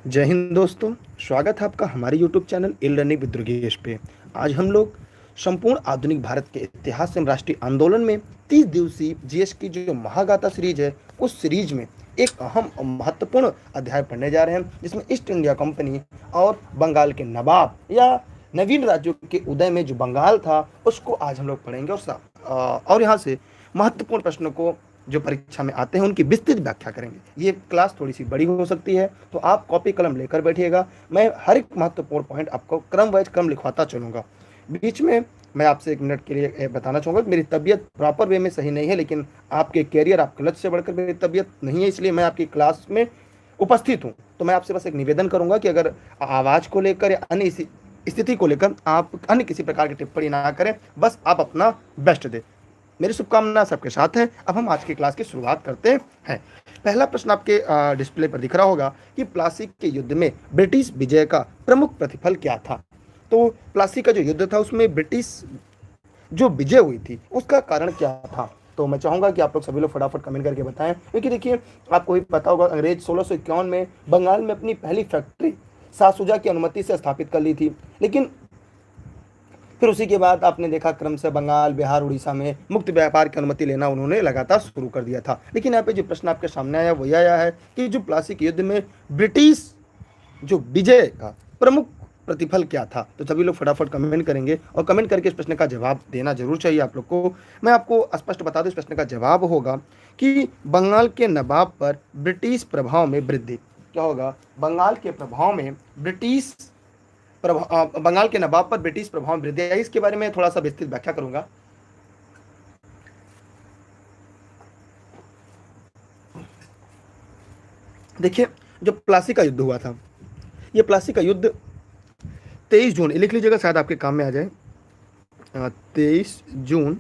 जय हिंद दोस्तों। स्वागत है आपका हमारे YouTube channel e learning with Durgesh पे। आज हम लोग संपूर्ण आधुनिक भारत के इतिहास एवं राष्ट्रीय आंदोलन में 30 दिवसीय जीएस की जो महागाथा सीरीज है उस सीरीज में एक अहम और महत्वपूर्ण अध्याय पढ़ने जा रहे हैं, जिसमें ईस्ट इंडिया कंपनी और बंगाल के नवाब या नवीन राज्यों के उदय में जो बंगाल था उसको आज हम लोग पढ़ेंगे। और यहाँ से महत्वपूर्ण प्रश्नों को जो परीक्षा में आते हैं उनकी विस्तृत व्याख्या करेंगे। ये क्लास थोड़ी सी बड़ी हो सकती है, तो आप कॉपी कलम लेकर बैठिएगा। मैं हर एक महत्वपूर्ण पॉइंट आपको क्रम वाइज क्रम लिखवाता चलूँगा। बीच में मैं आपसे 1 मिनट के लिए बताना चाहूँगा कि मेरी तबीयत प्रॉपर वे में सही नहीं है, लेकिन आपके कैरियर, आपके लक्ष्य से बढ़कर मेरी तबीयत नहीं है, इसलिए मैं आपकी क्लास में उपस्थित हूँ। तो मैं आपसे बस एक निवेदन करूँगा कि अगर आवाज़ को लेकर या अन्य स्थिति को लेकर आप अन्य किसी प्रकार की टिप्पणी ना करें, बस आप अपना बेस्ट दें। मेरी शुभकामना सबके साथ है। अब हम आज की क्लास की शुरुआत करते हैं। पहला प्रश्न आपके डिस्प्ले पर दिख रहा होगा कि प्लासी के युद्ध में ब्रिटिश विजय का प्रमुख प्रतिफल क्या था। तो प्लासी का जो युद्ध था उसमें ब्रिटिश जो विजय हुई थी उसका कारण क्या था। तो मैं चाहूंगा कि आप लोग सभी लोग फटाफट कमेंट करके बताएं, क्योंकि देखिए आपको भी पता होगा अंग्रेज 1651 में बंगाल में अपनी पहली फैक्ट्री शाहसुजा की अनुमति से स्थापित कर ली थी, लेकिन फिर उसी के बाद आपने देखा क्रम से बंगाल, बिहार, उड़ीसा में मुक्त व्यापार की अनुमति लेना उन्होंने लगातार शुरू कर दिया था। लेकिन यहाँ पे जो प्रश्न आपके सामने आया वो यह आया है कि जो प्लासी के युद्ध में ब्रिटिश जो विजय का प्रमुख प्रतिफल क्या था। तो सभी लोग फटाफट कमेंट करेंगे और कमेंट करके इस प्रश्न का जवाब देना जरूर चाहिए आप लोग को। मैं आपको स्पष्ट बता दूं, इस प्रश्न का जवाब होगा कि बंगाल के नवाब पर ब्रिटिश प्रभाव में वृद्धि। क्या होगा? बंगाल के प्रभाव में बंगाल के नवाब पर ब्रिटिश प्रभाव में वृद्धि आई। इसके बारे में थोड़ा सा विस्तृत व्याख्या करूंगा। देखिए, जो प्लासी का युद्ध हुआ था, ये प्लासी का युद्ध 23 जून, लिख लीजिएगा शायद आपके काम में आ जाए। 23 जून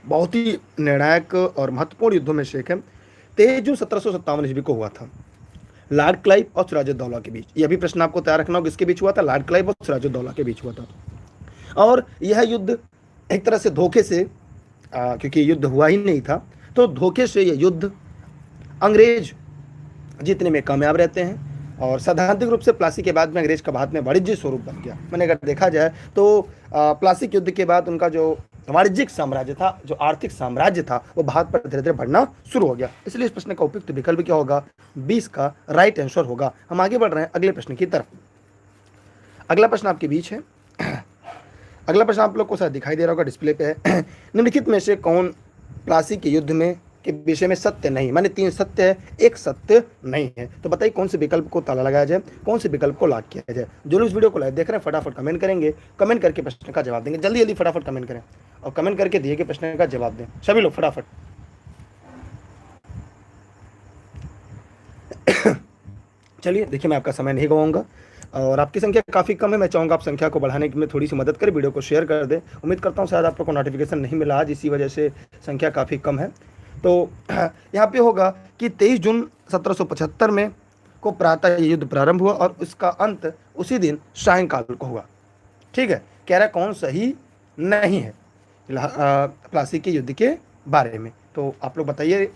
बहुत ही निर्णायक और महत्वपूर्ण युद्धों में से एक है। 23 जून 1757 ईस्वी को हुआ था, लॉर्ड क्लाइव और सिराजुद्दौला के बीच। यह भी प्रश्न आपको तैयार रखना होगा, किसके बीच हुआ था? लॉर्ड क्लाइव और सिराजुद्दौला के बीच हुआ था। और यह युद्ध एक तरह से धोखे से, क्योंकि युद्ध हुआ ही नहीं था, तो धोखे से यह युद्ध अंग्रेज जीतने में कामयाब रहते हैं। और सैद्धांतिक रूप से प्लासी के बाद में अंग्रेज का भारत में वाणिज्य स्वरूप बन गया। मैंने अगर देखा जाए तो प्लासी के युद्ध के बाद उनका जो वाणिज्यिक साम्राज्य था, जो आर्थिक साम्राज्य था, वो भारत पर धीरे धीरे बढ़ना शुरू हो गया। इसलिए इस प्रश्न का उपयुक्त विकल्प क्या होगा? 20 का राइट आंसर होगा। हम आगे बढ़ रहे हैं अगले प्रश्न की तरफ। अगला प्रश्न आपके बीच है। अगला प्रश्न आप लोग को शायद दिखाई दे रहा होगा, डिस्प्ले पे है। निम्नलिखित में से कौन प्लासी के युद्ध में के विषय में सत्य नहीं, माने 3 सत्य है, 1 सत्य नहीं है। तो बताइए कौन से विकल्प को ताला लगाया जाए, कौन से विकल्प को लॉक किया जाए। जो लोग इस वीडियो को लाइव देख रहे हैं फटाफट कमेंट करेंगे, कमेंट करके प्रश्न का जवाब देंगे। जल्दी जल्दी फटाफट कमेंट करें और कमेंट करके दिए गए प्रश्न का जवाब दें सभी लोग फटाफट। चलिए देखिए, मैं आपका समय नहीं गवाऊंगा और आपकी संख्या काफ़ी कम है। मैं चाहूँगा आप संख्या को बढ़ाने में थोड़ी सी मदद करें, वीडियो को शेयर कर दें। उम्मीद करता हूँ शायद आप लोग को नोटिफिकेशन नहीं मिला आज, इसी वजह से संख्या काफ़ी कम है। तो यहाँ पे होगा कि 23 जून 1775 में को प्रातः ये युद्ध प्रारंभ हुआ और उसका अंत उसी दिन सायंकाल को हुआ। ठीक है, कह रहा कौन सही नहीं है प्लासी के युद्ध के बारे में। तो आप लोग बताइए।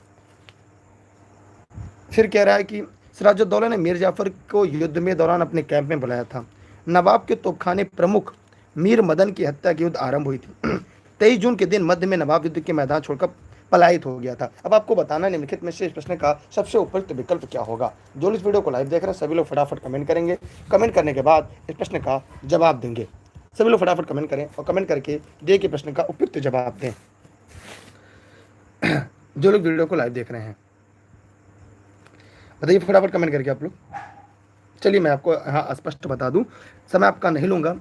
फिर कह रहा है कि सिराजुद्दौला ने मीर जाफर को युद्ध में दौरान अपने कैंप में बुलाया था। नवाब के तोपखाने प्रमुख मीर मदन की हत्या की युद्ध आरंभ हुई थी। 23 जून के दिन मध्य में नवाब युद्ध के मैदान छोड़कर पलायित हो गया था। अब आपको बताना निम्नलिखित में से इस प्रश्न का सबसे उपयुक्त विकल्प क्या होगा। जो इस वीडियो को लाइव देख रहे हैं सभी लोग फटाफट कमेंट करेंगे, कमेंट करने के बाद इस प्रश्न का जवाब देंगे। सभी लोग फटाफट कमेंट करें और कमेंट करके दिए गए प्रश्न का उपयुक्त जवाब दें। जो लोग वीडियो को लाइव देख रहे हैं बताइए फटाफट कमेंट करके आप लोग। चलिए मैं आपको यहाँ स्पष्ट बता दूं, समय आपका नहीं लूंगा।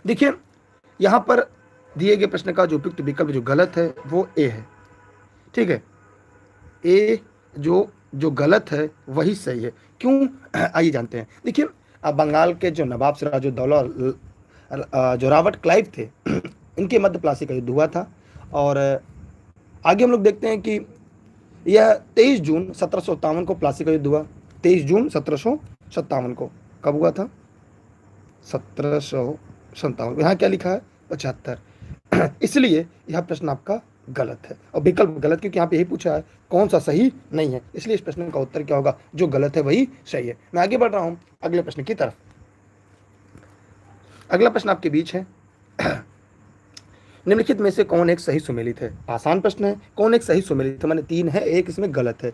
देखिए यहाँ पर दिए गए प्रश्न का जो उपयुक्त विकल्प जो गलत है वो ए है। ठीक है, ए जो गलत है वही सही है। क्यों? आइए जानते हैं। देखिए बंगाल के जो नवाब सिराजुद्दौला जो रॉबर्ट क्लाइव थे इनके मध्य प्लासी का युद्ध हुआ था। और आगे हम लोग देखते हैं कि यह 23 जून 1757 को प्लासी का युद्ध हुआ। 23 जून 1757 को कब हुआ था? 1757। यहाँ क्या लिखा है? 75। इसलिए यह प्रश्न आपका गलत है। और विकल्प गलत क्योंकि यहाँ पे यही पूछा है कौन सा सही नहीं है, इसलिए इस प्रश्न का उत्तर क्या होगा, जो गलत है वही सही है। मैं आगे बढ़ रहा हूं अगले प्रश्न की तरफ। अगला प्रश्न आपके बीच है, निम्नलिखित में से कौन एक सही सुमेलित है। आसान प्रश्न है, कौन एक सही सुमेलित है, माने तीन है, एक इसमें गलत है।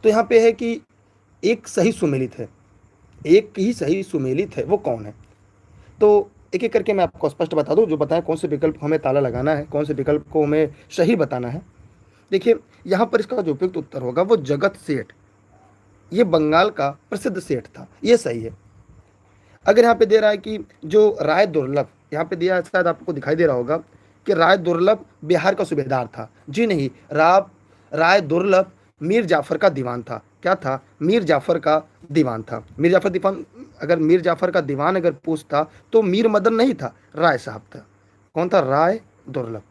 तो यहाँ पे है कि एक सही सुमेलित है, एक ही सही सुमेलित है, वो कौन है। तो एक एक करके मैं आपको स्पष्ट बता दूं, जो बताएं कौन से विकल्प को हमें ताला लगाना है, कौन से विकल्प को हमें सही बताना है। देखिए यहाँ पर इसका जो उपयुक्त उत्तर होगा वो जगत सेठ, ये बंगाल का प्रसिद्ध सेठ था, ये सही है। अगर यहाँ पे दे रहा है कि जो राय दुर्लभ, यहाँ पे दिया है, शायद आपको दिखाई दे रहा होगा कि राय दुर्लभ बिहार का सूबेदार था। जी नहीं, राय दुर्लभ मीर जाफर का दीवान था। क्या था, मीर जाफर का दीवान था। मीर जाफर दीवान, अगर मीर जाफर का दीवान अगर पूछता तो मीर मदन नहीं था, राय साहब था। कौन था, राय दुर्लभ।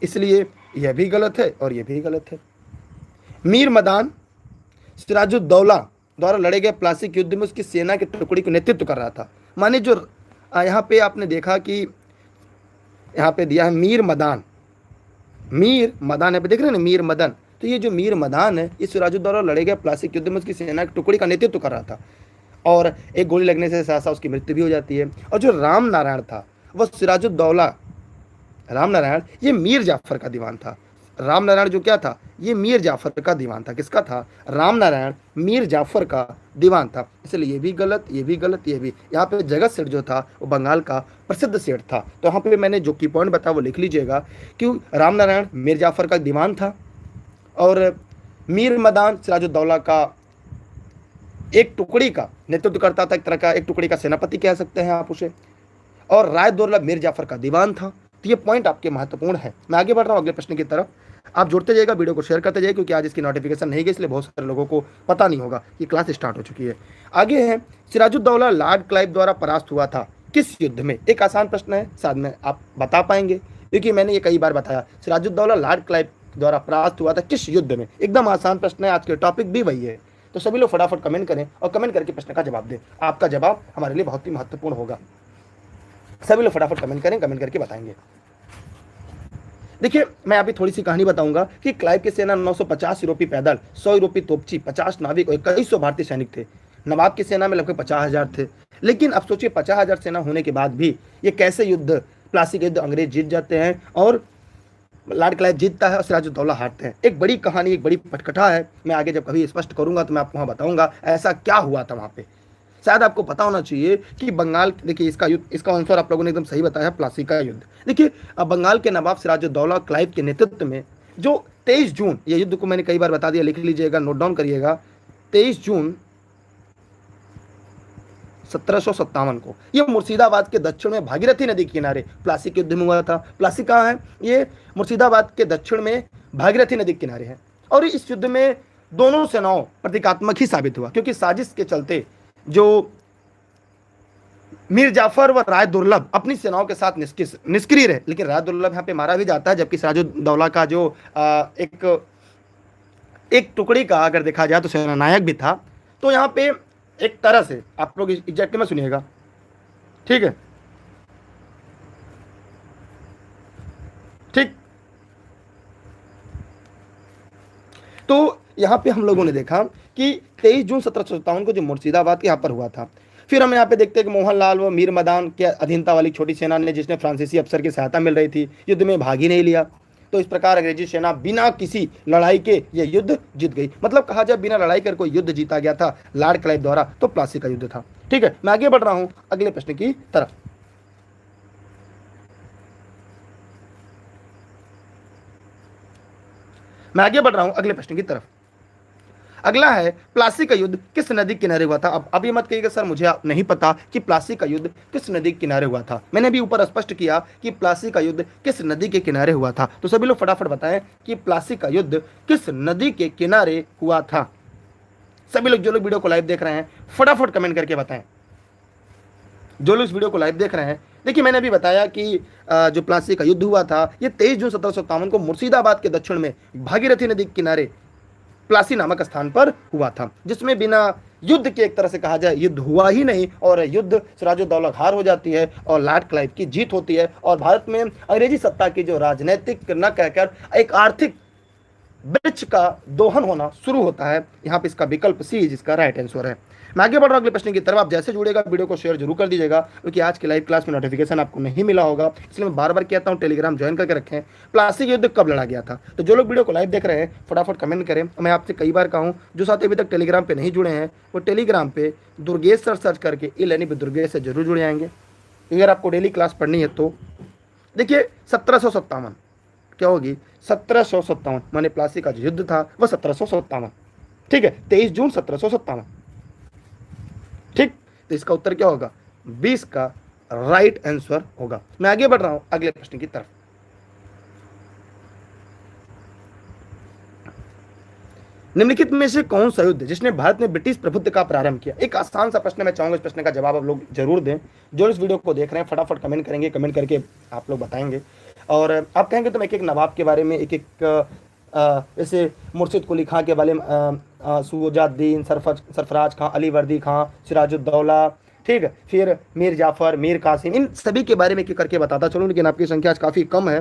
इसलिए यह भी गलत है और यह भी गलत है। मीर मदान सिराजुद्दौला द्वारा लड़े गए प्लासी के युद्ध में उसकी सेना की टुकड़ी को नेतृत्व कर रहा था। माने जो यहाँ पे आपने देखा कि यहाँ पे दिया है मीर मदान, मीर मदान, यहाँ पे देख रहे हैं ना मीर मदन। तो ये जो मीर मदान है, इस सिराजुद्दौला लड़े गए प्लासी के युद्ध में उसकी सेना की टुकड़ी का नेतृत्व कर रहा था, और एक गोली लगने से साथ साथ उसकी मृत्यु भी हो जाती है। और जो राम नारायण था, वह सिराजुद्दौला, राम नारायण ये मीर जाफर का दीवान था। राम नारायण जो क्या था, ये मीर जाफर का दीवान था। किसका था, राम नारायण मीर जाफर का दीवान था। इसलिए ये भी गलत, ये भी गलत, ये भी। यहाँ पे जगत सेठ जो था वो बंगाल का प्रसिद्ध सेठ था। तो यहाँ पे मैंने जो की पॉइंट बताया वो लिख लीजिएगा। क्यों, राम नारायण मीर जाफर का दीवान था, और मीर मदान सिराजुद्दौला का एक टुकड़ी का नेतृत्व करता था, एक तरह का एक टुकड़ी का सेनापति कह सकते हैं आप उसे, और राय दुर्लभ मीर जाफर का दीवान था। तो ये पॉइंट आपके महत्वपूर्ण है। मैं आगे बढ़ रहा हूँ अगले प्रश्न की तरफ। आप जुड़ते जाइएगा, वीडियो को शेयर करते जाइए, क्योंकि आज इसकी नोटिफिकेशन नहीं गई, इसलिए बहुत सारे लोगों को पता नहीं होगा कि क्लास स्टार्ट हो चुकी है। आगे है, सिराजुद्दौला लॉर्ड क्लाइव द्वारा परास्त हुआ था किस युद्ध में। एक आसान प्रश्न है, शायद में आप बता पाएंगे, क्योंकि मैंने ये कई बार बताया। सिराजुद्दौला लॉर्ड क्लाइव द्वारा परास्त हुआ था किस युद्ध में, एकदम आसान प्रश्न है, आज के टॉपिक भी वही है। तो सभी लोग फटाफट कमेंट करें और कमेंट करके प्रश्न का जवाब दें। आपका जवाब हमारे लिए बहुत ही महत्वपूर्ण होगा। सभी लोग फटाफट कमेंट करें, कमेंट करके बताएंगे। देखिए मैं अभी थोड़ी सी कहानी बताऊंगा कि क्लाइव की सेना 950 यूरोपी पैदल, 100 यूरोपी तोपची, 50 नाविक और 2100 भारतीय सैनिक थे। नवाब की सेना में लगभग 50,000 थे। लेकिन अब सोचिए 50,000 सेना होने के बाद भी ये कैसे युद्ध, प्लासी का युद्ध अंग्रेज जीत जाते हैं और लॉर्ड क्लाइव जीतता है और सिराजुद्दौला हारते हैं। एक बड़ी कहानी, एक बड़ी पटकथा है। मैं आगे जब कभी स्पष्ट करूंगा तो मैं आपको वहां बताऊंगा ऐसा क्या हुआ था वहां पे। शायद आपको पता होना चाहिए कि बंगाल, देखिए इसका युद्ध, इसका आंसर आप लोगों ने एकदम सही बताया, प्लासी का युद्ध। देखिए अब बंगाल के नवाब सिराजुद्दौला क्लाइव के नेतृत्व में जो 23 जून, ये युद्ध को मैंने कई बार बता दिया, लिख लीजिएगा, नोट डाउन करिएगा, 23 जून 1757 को ये मुर्शिदाबाद के दक्षिण में भागीरथी नदी के किनारे प्लासी के युद्ध में हुआ था। प्लासी कहाँ है, ये मुर्शिदाबाद के दक्षिण में भागीरथी नदी के किनारे है। और इस युद्ध में दोनों सेनाओं प्रतीकात्मक ही साबित हुआ, क्योंकि साजिश के चलते जो मीर जाफर व राय दुर्लभ अपनी सेनाओं के साथ निष्क्रिय रहे। लेकिन राय दुर्लभ यहाँ पे मारा भी जाता है, जबकि सिराजुद्दौला का जो एक टुकड़ी का अगर देखा जाए तो सेना नायक भी था। तो यहाँ पे एक तरह से आप लोग एग्जैक्ट में सुनिएगा, ठीक है, ठीक। तो यहाँ पे हम लोगों ने देखा कि 23 जून 1757 को जो मुर्शिदाबाद के यहाँ पर हुआ था। फिर हम यहाँ पे देखते हैं कि मोहनलाल व मीर मदान के अधीनता वाली छोटी सेना ने, जिसने फ्रांसीसी अफसर की सहायता मिल रही थी, युद्ध में भाग ही नहीं लिया। तो इस प्रकार अंग्रेजी सेना बिना किसी लड़ाई के यह युद्ध जीत गई। मतलब कहा जाए बिना लड़ाई कर कोई युद्ध जीता गया था लॉर्ड क्लाइव द्वारा, तो प्लासी का युद्ध था। ठीक है, मैं आगे बढ़ रहा हूं अगले प्रश्न की तरफ। मैं आगे बढ़ रहा हूं अगले प्रश्न की तरफ। अगला है, प्लासी का युद्ध किस नदी के किनारे हुआ था। अब अभी मत कहिएगा सर मुझे नहीं पता कि प्लासी का युद्ध किस नदी के किनारे हुआ था। मैंने भी ऊपर स्पष्ट किया कि प्लासी का युद्ध किस नदी के किनारे हुआ था। तो सभी लोग फटाफट बताएं कि प्लासी का युद्ध किस नदी के किनारे हुआ था। सभी लोग, जो लोग वीडियो को लाइव देख रहे हैं, फटाफट कमेंट करके बताएं। जो लोग इस वीडियो को लाइव देख रहे हैं, देखिए मैंने भी बताया कि जो प्लासी का युद्ध हुआ था, ये 23 जून 1757 को मुर्शिदाबाद के दक्षिण में भागीरथी नदी के किनारे प्लासी नामक स्थान पर हुआ था, जिसमें बिना युद्ध की एक तरह से कहा जाए युद्ध हुआ ही नहीं, और युद्ध सिराजुद्दौला हार हो जाती है और लॉर्ड क्लाइव की जीत होती है, और भारत में अंग्रेजी सत्ता की जो राजनीतिक न कहकर एक आर्थिक वृक्ष का दोहन होना शुरू होता है। यहाँ पे इसका विकल्प सी जिसका राइट आंसर है। मैं आगे बढ़ रहा हूँ अगले प्रश्न की तरफ। आप जैसे जुड़ेगा वीडियो को शेयर जरूर कर दीजिएगा, क्योंकि आज की लाइव क्लास में नोटिफिकेशन आपको नहीं मिला होगा, इसलिए मैं बार बार कहता हूँ टेलीग्राम ज्वाइन करके रखें। प्लासी युद्ध कब लड़ा गया था? तो जो लोग वीडियो को लाइव देख रहे हैं फटाफट कमेंट करें। मैं आपसे कई बार कहूँ जो साथी अभी तक टेलीग्राम पे नहीं जुड़े हैं वो टेलीग्राम पे दुर्गेश सर सर्च करके ई-लर्निंग विद दुर्गेश से जरूर जुड़ जाएंगे। अगर आपको डेली क्लास पढ़नी है तो देखिए 1757 क्या होगी, 1757 माने प्लासी का जो युद्ध था वह 1757, ठीक है, 23 जून 1757, ठीक। तो इसका उत्तर क्या होगा? 20 का राइट आंसर होगा। मैं आगे बढ़ रहा हूं अगले प्रश्न की तरफ। निम्नलिखित में से कौन सा युद्ध जिसने भारत में ब्रिटिश प्रभुत्व का प्रारंभ किया? एक आसान सा प्रश्न, मैं चाहूंगा इस प्रश्न का जवाब आप लोग जरूर दें। जो इस वीडियो को देख रहे हैं फटाफट कमेंट करेंगे, कमेंट करके आप लोग बताएंगे, और आप कहेंगे तो मैं एक एक नवाब के बारे में एक एक जैसे मुर्शिद कुली खां के बारे में, सुजाउद्दीन, सरफराज खां, अली वर्दी खां, सिराजुद्दौला, ठीक है, फिर मीर जाफर, मीर कासिम, इन सभी के बारे में एक एक करके बताता चलूँ, लेकिन आपकी संख्या आज काफ़ी कम है।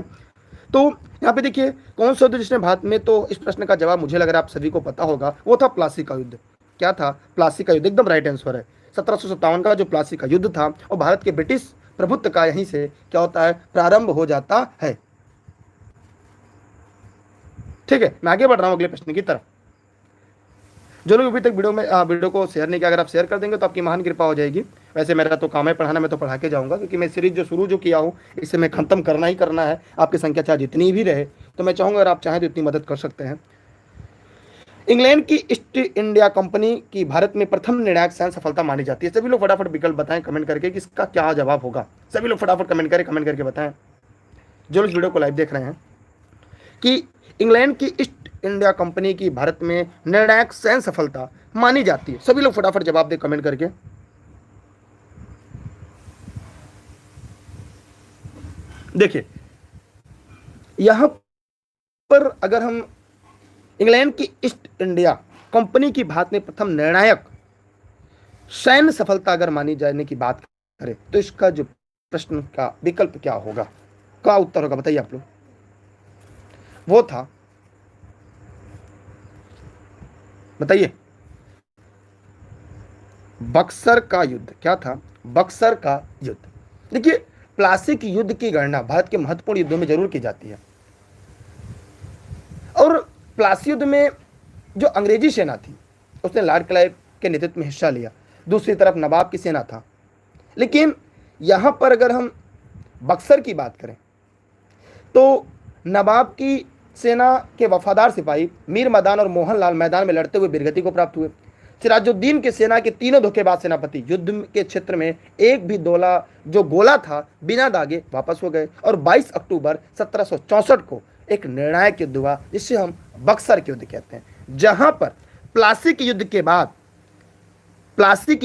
तो यहाँ पे देखिए कौन सा युद्ध जिसने भारत में, तो इस प्रश्न का जवाब मुझे लग रहा है आप सभी को पता होगा, वो था प्लासी का युद्ध। क्या था? प्लासी का युद्ध, एकदम राइट आंसर है। 1757 का जो प्लासी का युद्ध था और भारत के ब्रिटिश प्रभुत्व का यहीं से क्या होता है, प्रारंभ हो जाता है, ठीक है। मैं आगे बढ़ रहा हूं अगले प्रश्न की तरफ। जो लोग अभी तक वीडियो को शेयर नहीं किया, अगर आप शेयर कर देंगे तो आपकी महान कृपा हो जाएगी। वैसे मेरा तो काम है पढ़ाना, मैं तो पढ़ा के जाऊंगा, क्योंकि मैं सीरीज जो शुरू किया हूँ इसे मैं खत्म करना ही करना है। आपकी संख्या चाहे जितनी भी रहे, तो मैं चाहूंगा अगर आप चाहें तो इतनी मदद कर सकते हैं। इंग्लैंड की ईस्ट इंडिया कंपनी की भारत में प्रथम निर्णायक सैन्य सफलता मानी जाती है। सभी लोग फटाफट विकल्प बताएं कमेंट करके कि इसका क्या जवाब होगा। सभी लोग फटाफट कमेंट करें, कमेंट करके बताएं जो लोग वीडियो को लाइव देख रहे हैं कि इंग्लैंड की ईस्ट इंडिया कंपनी की भारत में निर्णायक सैन्य सफलता मानी जाती है। सभी लोग फटाफट जवाब दें कमेंट करके। देखिए यहां पर अगर हम इंग्लैंड की ईस्ट इंडिया कंपनी की भारत में प्रथम निर्णायक सैन्य सफलता अगर मानी जाने की बात करें, तो इसका जो प्रश्न का विकल्प क्या होगा, क्या उत्तर होगा बताइए आप लोग? वो था, बताइए, बक्सर का युद्ध। क्या था? बक्सर का युद्ध। देखिए प्लासी की युद्ध की गणना भारत के महत्वपूर्ण युद्धों में जरूर की जाती है, और प्लासी युद्ध में जो अंग्रेजी सेना थी उसने लॉर्ड क्लाइव के नेतृत्व में हिस्सा लिया, दूसरी तरफ नवाब की सेना था। लेकिन यहां पर अगर हम बक्सर की बात करें तो नवाब की सेना के वफादार सिपाही मीर मदान और मोहनलाल मैदान में लड़ते हुए वीरगति को प्राप्त हुए। सिराजुद्दीन के सेना के तीनों धोखेबाज सेनापति युद्ध के क्षेत्र में एक भी गोला था बिना दागे वापस हो गए, और 22 अक्टूबर 1764 को एक निर्णायक युद्ध हुआ जिसे हम बक्सर के युद्ध कहते हैं, जहां पर प्लासी के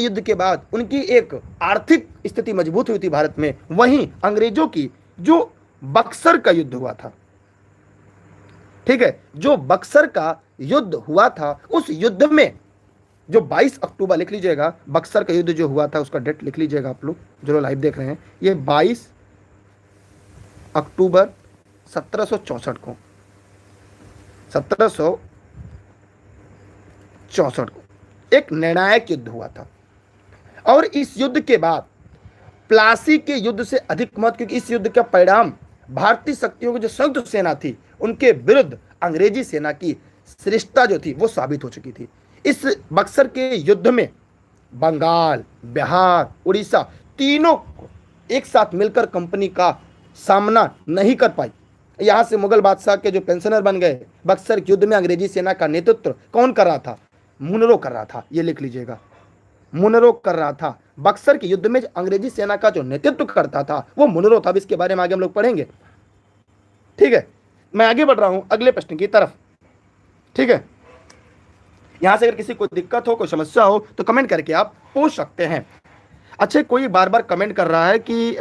युद्ध के बाद उनकी एक आर्थिक स्थिति मजबूत हुई थी भारत में। वहीं अंग्रेजों की जो बक्सर का युद्ध हुआ था, ठीक है, जो बक्सर का युद्ध हुआ था, उस युद्ध में जो 22 अक्टूबर, लिख लीजिएगा, बक्सर का युद्ध जो हुआ था उसका डेट लिख लीजिएगा आप लोग जो लाइव देख रहे हैं, ये 22 अक्टूबर 1764 को, 1764 को एक निर्णायक युद्ध हुआ था। और इस युद्ध के बाद प्लासी के युद्ध से अधिक महत्व, क्योंकि इस युद्ध का परिणाम भारतीय शक्तियों की जो संयुक्त सेना थी उनके विरुद्ध अंग्रेजी सेना की श्रेष्ठता जो थी वो साबित हो चुकी थी। इस बक्सर के युद्ध में बंगाल, बिहार, उड़ीसा तीनों को एक साथ मिलकर कंपनी का सामना नहीं कर पाई। यहां से मुगल बादशाह के जो पेंशनर बन गए। बक्सर युद्ध में अंग्रेजी सेना का नेतृत्व कौन कर रहा था? मुनरो कर रहा था, ये लिख लीजिएगा, मुनरो कर रहा था। बक्सर के युद्ध में अंग्रेजी सेना का जो नेतृत्व करता था वो मुनरो था। इसके बारे में आगे हम लोग पढ़ेंगे, ठीक है। मैं आगे बढ़ रहा हूं अगले प्रश्न की तरफ, ठीक है। यहां से अगर किसी को दिक्कत हो, कोई समस्या हो तो कमेंट करके आप पूछ सकते हैं। अच्छा, कोई बार बार कमेंट कर रहा है कि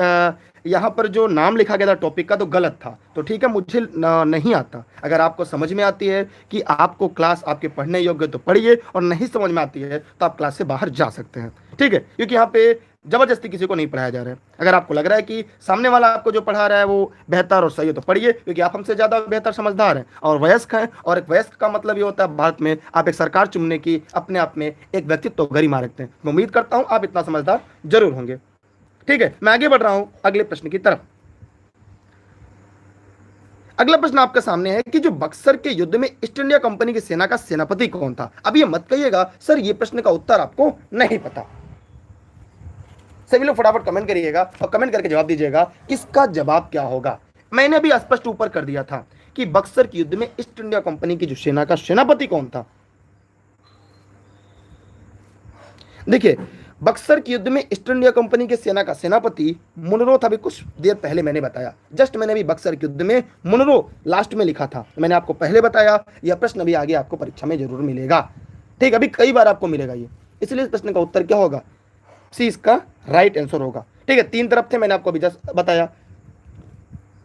यहाँ पर जो नाम लिखा गया था टॉपिक का तो गलत था, तो ठीक है, मुझे नहीं आता। अगर आपको समझ में आती है कि आपको क्लास आपके पढ़ने योग्य तो पढ़िए, और नहीं समझ में आती है तो आप क्लास से बाहर जा सकते हैं, ठीक है, क्योंकि यहाँ पे जबरदस्ती किसी को नहीं पढ़ाया जा रहा है। अगर आपको लग रहा है कि सामने वाला आपको जो पढ़ा रहा है वो बेहतर और सही है तो पढ़िए, क्योंकि आप हमसे ज़्यादा बेहतर समझदार हैं और वयस्क हैं, और एक वयस्क का मतलब ये होता है भारत में आप एक सरकार चुनने की अपने आप में एक व्यक्तित्व गरिमा रखते हैं। मैं उम्मीद करता हूँ आप इतना समझदार जरूर होंगे, ठीक है। मैं आगे बढ़ रहा हूं अगले प्रश्न की तरफ। अगला प्रश्न आपके सामने है कि जो बक्सर के युद्ध में ईस्ट इंडिया कंपनी की सेना का सेनापति कौन था। अब ये मत कहिएगा सर ये प्रश्न का उत्तर आपको नहीं पता। सभी लोग फटाफट कमेंट करिएगा और कमेंट करके जवाब दीजिएगा इसका जवाब क्या होगा। मैंने भी स्पष्ट ऊपर कर दिया था कि बक्सर के युद्ध में ईस्ट इंडिया कंपनी की जो सेना का सेनापति कौन था। देखिए, बक्सर के युद्ध में ईस्ट इंडिया कंपनी के सेना का सेनापति मुनरो था। अभी कुछ देर पहले मैंने बताया, जस्ट मैंने भी बक्सर के युद्ध में मुनरो लास्ट में लिखा था, मैंने आपको पहले बताया। यह प्रश्न भी आगे आपको परीक्षा में जरूर मिलेगा, ठीक, अभी कई बार आपको मिलेगा ये, इसलिए इस प्रश्न का उत्तर क्या होगा, सी इसका राइट आंसर होगा, ठीक है। तीन तरफ थे, मैंने आपको अभी जस्ट बताया,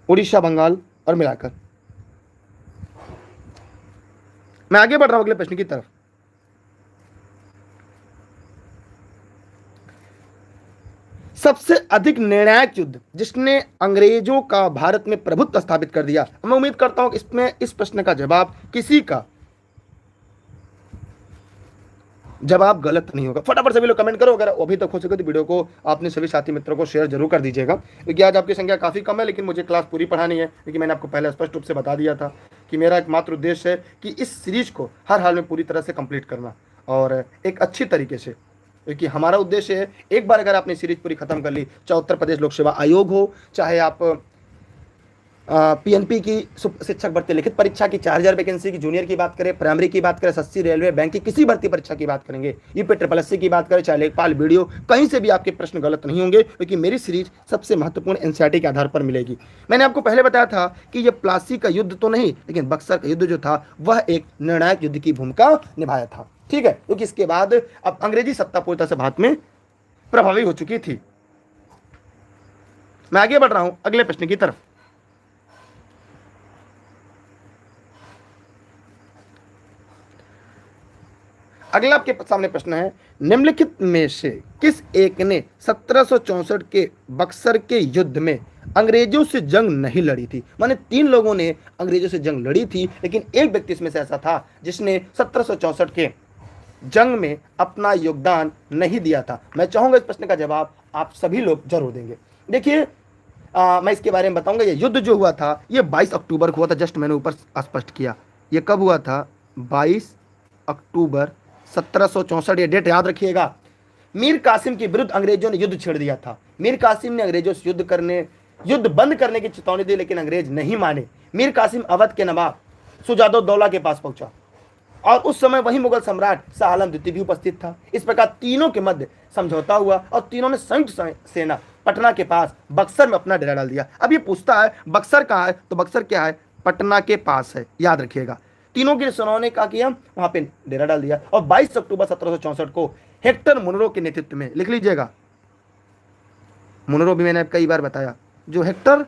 उड़ीसा, बंगाल और मिलाकर। मैं आगे बढ़ रहा हूं अगले प्रश्न की तरफ। सबसे अधिक निर्णायक युद्ध जिसने अंग्रेजों का भारत में प्रभुत्व स्थापित कर दिया। मैं उम्मीद करता हूं कि इसमें इस प्रश्न का जवाब किसी का जवाब गलत नहीं होगा। फटाफट सभी लोग कमेंट करो, अगर अभी तक हो सके तो वीडियो को अपने सभी साथी मित्रों को शेयर जरूर कर दीजिएगा, क्योंकि आज आपकी संख्या काफ़ी कम है, लेकिन मुझे क्लास पूरी पढ़ानी है, क्योंकि मैंने आपको पहले स्पष्ट रूप से बता दिया था कि मेरा एकमात्र उद्देश्य है कि इस सीरीज को हर हाल में पूरी तरह से कंप्लीट करना, और एक अच्छी तरीके से, क्योंकि हमारा उद्देश्य है एक बार अगर आपने सीरीज पूरी खत्म कर ली, चाहे उत्तर प्रदेश लोक सेवा आयोग हो, चाहे आप पीएनपी की शिक्षक भर्ती लिखित परीक्षा की 4000 वैकेंसी की जूनियर की बात करें, प्राइमरी की बात करें, एसएससी, रेलवे, बैंक की किसी भर्ती परीक्षा की बात करेंगे, यूपी SSC की बात करें, चाहे लेखपाल, वीडियो, कहीं से भी आपके प्रश्न गलत नहीं होंगे, क्योंकि मेरी सीरीज सबसे महत्वपूर्ण एनसीईआरटी के आधार पर मिलेगी। मैंने आपको पहले बताया था कि यह प्लासी का युद्ध तो नहीं, लेकिन बक्सर का युद्ध जो था वह एक निर्णायक युद्ध की भूमिका निभाया था, ठीक है, क्योंकि इसके बाद अब अंग्रेजी सत्ता पूरी तरह से भारत में प्रभावी हो चुकी थी। मैं आगे बढ़ रहा हूं अगले प्रश्न की तरफ। अगला आपके सामने प्रश्न है, निम्नलिखित में से किस एक ने 1764 के बक्सर के युद्ध में अंग्रेजों से जंग नहीं लड़ी थी। माने 3 लोगों ने अंग्रेजों से जंग लड़ी थी, लेकिन एक व्यक्ति इसमें से ऐसा था जिसने 1764 के जंग में अपना योगदान नहीं दिया था। मैं चाहूंगा इस प्रश्न का जवाब आप सभी लोग जरूर देंगे। देखिए, मैं इसके बारे में बताऊंगा। ये युद्ध जो हुआ था ये 22 अक्टूबर को हुआ था, जस्ट मैंने ऊपर स्पष्ट किया। ये कब हुआ था? 22 अक्टूबर 1764, ये डेट याद रखिएगा। मीर कासिम के विरुद्ध अंग्रेजों ने युद्ध छेड़ दिया था। मीर कासिम ने अंग्रेजों से युद्ध बंद करने की चेतावनी दी, लेकिन अंग्रेज नहीं माने। मीर कासिम अवध के नवाब शुजाउद्दौला के पास पहुंचा, और उस समय वही मुगल सम्राट शाह आलम द्वितीय भी उपस्थित था। इस प्रकार तीनों के मध्य समझौता हुआ और तीनों ने संयुक्त सेना पटना के पास बक्सर में अपना डेरा डाल दिया। अब ये पूछता है बक्सर कहाँ है, तो बक्सर क्या है? पटना के पास है, याद रखिएगा। तीनों की सेनाओं ने क्या किया? वहां पे डेरा डाल दिया। और 22 अक्टूबर 1764 को हेक्टर मुनरो के नेतृत्व में, लिख लीजिएगा, मुनरो भी मैंने कई बार बताया, जो हेक्टर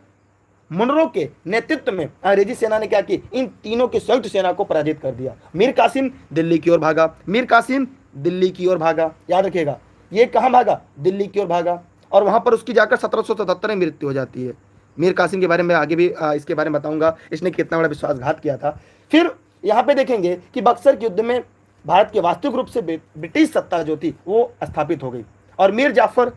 मुनरो के नेतृत्व में अंग्रेजी सेना ने क्या की? इन तीनों की संयुक्त सेना को पराजित कर दिया। मीर कासिम दिल्ली की ओर भागा, मीर कासिम दिल्ली की ओर भागा, याद रखिएगा। ये कहां भागा? दिल्ली की ओर भागा, और वहां पर उसकी जाकर 1777 में मृत्यु हो जाती है। मीर कासिम के बारे में आगे भी इसके बारे में बताऊंगा, इसने कितना बड़ा विश्वासघात किया था। फिर यहाँ पे देखेंगे कि बक्सर के युद्ध में भारत के वास्तविक रूप से ब्रिटिश सत्ता जो थी वो स्थापित हो गई, और मीर जाफर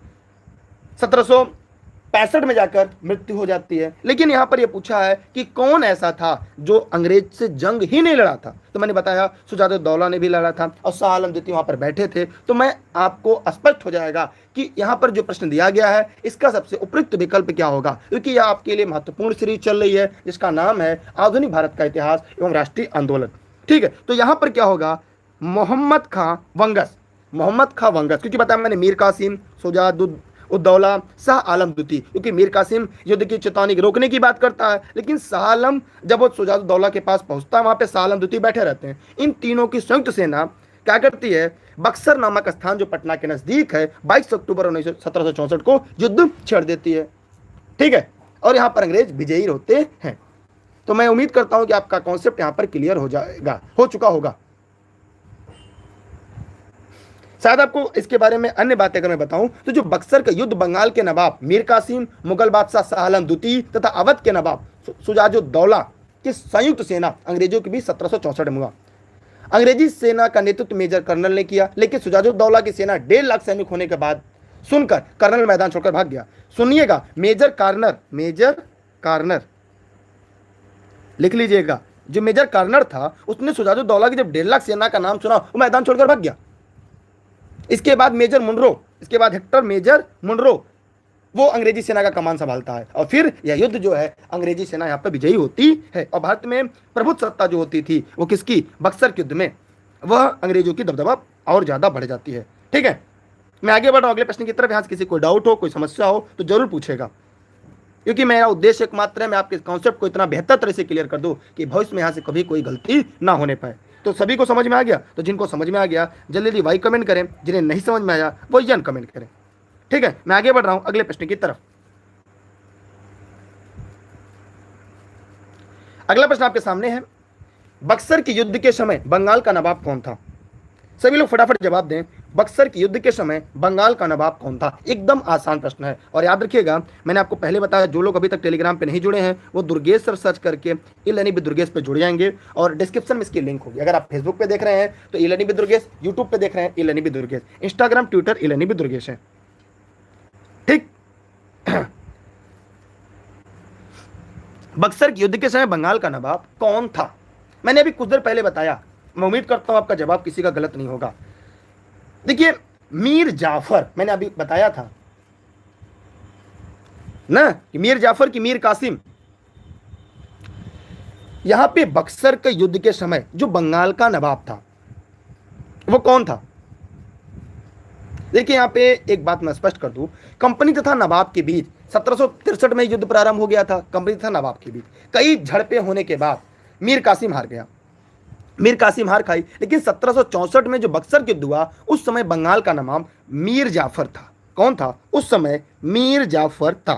1765 में जाकर मृत्यु हो जाती है। लेकिन यहाँ पर यह पूछा है कि कौन ऐसा था जो अंग्रेज से जंग ही नहीं लड़ा था, तो मैंने बताया शुजाउद्दौला ने भी लड़ा था और शाह आलम द्वितीय वहाँ पर बैठे थे। तो मैं आपको स्पष्ट हो जाएगा कि यहाँ पर जो प्रश्न दिया गया है इसका सबसे उपयुक्त विकल्प क्या होगा, क्योंकि यह आपके लिए महत्वपूर्ण सीरीज चल रही है जिसका नाम है आधुनिक भारत का इतिहास एवं राष्ट्रीय आंदोलन। ठीक है, तो यहाँ पर क्या होगा? मोहम्मद खां वंगस, मोहम्मद खां वंगस, क्योंकि बताया मैंने मीर कासिम, शुजाउद्दौला, शाह आलम द्वितीय, क्योंकि मीर कासिम युद्ध की चेतावनी रोकने की बात करता है, लेकिन शाह आलम जब वो शुजाउद्दौला के पास पहुंचता है वहां पे शाह आलम द्वितीय बैठे रहते हैं। इन तीनों की संयुक्त सेना क्या करती है? बक्सर नामक स्थान जो पटना के नजदीक है, 22 अक्टूबर 1764 को युद्ध छेड़ देती है। ठीक है, और यहाँ पर अंग्रेज विजयी होते हैं। तो मैं उम्मीद करता हूं कि आपका कॉन्सेप्ट यहाँ पर क्लियर हो जाएगा, हो चुका होगा। शायद आपको इसके बारे में अन्य बातें अगर मैं बताऊं तो जो बक्सर का युद्ध बंगाल के नवाब मीर कासिम, मुगल बादशाह शाह आलम द्वितीय तथा अवध के नवाब सुजाउद्दौला की संयुक्त सेना अंग्रेजों के बीच 1764 में हुआ। अंग्रेजी सेना का नेतृत्व मेजर कर्नल ने किया, लेकिन सुजाउद्दौला की सेना 1.5 लाख सैनिक होने के बाद सुनकर कर्नल मैदान छोड़कर भाग गया। सुनिएगा, मेजर कार्नर लिख लीजिएगा, जो मेजर कार्नर था उसने सुजाउद्दौला की जब 1.5 लाख सेना का नाम सुना वो मैदान छोड़कर भाग गया। इसके बाद मेजर मुनरो, इसके बाद हेक्टर मेजर मुनरो वो अंग्रेजी सेना का कमान संभालता है, और फिर यह युद्ध जो है अंग्रेजी सेना यहाँ पर विजयी होती है, और भारत में प्रभुत्व सत्ता जो होती थी वो किसकी, बक्सर के युद्ध में, वह अंग्रेजों की दबदबा और ज्यादा बढ़ जाती है। ठीक है, मैं आगे बढ़ रहा हूँ अगले प्रश्न की तरफ। यहाँ से किसी कोई डाउट हो, कोई समस्या हो तो जरूर पूछेगा, क्योंकि मेरा उद्देश्य एकमात्र है मैं आपके कॉन्सेप्ट को इतना बेहतर तरह से क्लियर कर दूं कि भविष्य में यहाँ से कभी कोई गलती ना होने पाए। तो सभी को समझ में आ गया? तो जिनको समझ में आ गया जल्दी जल्दी वाई कमेंट करें, जिन्हें नहीं समझ में आया वो यन कमेंट करें। ठीक है, मैं आगे बढ़ रहा हूं अगले प्रश्न की तरफ। अगला प्रश्न आपके सामने है, बक्सर के युद्ध के समय बंगाल का नवाब कौन था? सभी लोग फटाफट जवाब दें, बक्सर के युद्ध के समय बंगाल का नवाब कौन था? एकदम आसान प्रश्न है, और याद रखिएगा मैंने आपको पहले बताया, जो लोग अभी तक टेलीग्राम पे नहीं जुड़े हैं वो दुर्गेश सर सर्च करके इलर्निंग विद दुर्गेश पे जुड़ जाएंगे, और डिस्क्रिप्शन में इसकी लिंक होगी। अगर आप फेसबुक पे देख रहे हैं तो इलर्निंग विद दुर्गेश, यूट्यूब पे देख रहे हैं e learning with Durgesh, Instagram Twitter e learning with Durgesh है। ठीक, बक्सर के युद्ध के समय बंगाल का नवाब कौन था? मैंने अभी कुछ देर पहले बताया, मैं उम्मीद करता हूं आपका जवाब किसी का गलत नहीं होगा। देखिए, मीर जाफर, मैंने अभी बताया था ना कि मीर जाफर की मीर कासिम। यहां पे बक्सर के युद्ध के समय जो बंगाल का नवाब था वो कौन था? देखिए, यहां पे एक बात मैं स्पष्ट कर दूं, कंपनी तथा नवाब के बीच 1763 में युद्ध प्रारंभ हो गया था। कंपनी तथा नवाब के बीच कई झड़पें होने के बाद मीर कासिम हार गया, मीर कासिम हार खाई, लेकिन 1764 में जो बक्सर युद्ध हुआ उस समय बंगाल का नाम मीर जाफर था। कौन था उस समय? मीर जाफर था।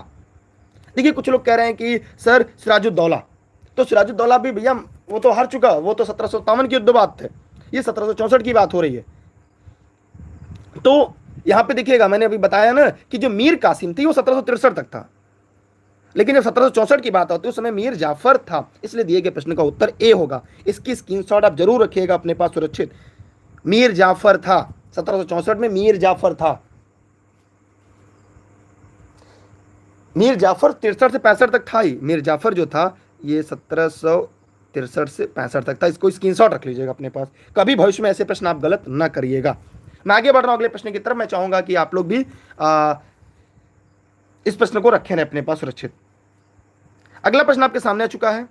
देखिए, कुछ लोग कह रहे हैं कि सर सिराजुद्दौला, तो सिराजुद्दौला भी भैया वो तो हार चुका, वो तो 1757 की युद्ध बात थे, ये 1764 की बात हो रही है। तो यहां पे देखिएगा, मैंने अभी बताया ना कि जो मीर कासिम थी वो 1763 तक था, लेकिन जब 1764 की बात आती है उस समय मीर जाफर था, इसलिए दिए गए प्रश्न का उत्तर ए होगा। इसकी स्क्रीनशॉट आप जरूर रखिएगा अपने पास सुरक्षित। मीर जाफर था, 1764 में मीर जाफर था। मीर जाफर 63 से 65 तक था ही, मीर जाफर जो था ये 1763 से 65 तक था। इसको स्क्रीनशॉट रख लीजिएगा अपने पास, कभी भविष्य में ऐसे प्रश्न आप गलत ना करिएगा। मैं आगे बढ़ रहा हूं अगले प्रश्न की तरफ। मैं चाहूंगा कि आप लोग भी इस प्रश्न को रखें अपने पास सुरक्षित। अगला प्रश्न आपके सामने आ चुका है,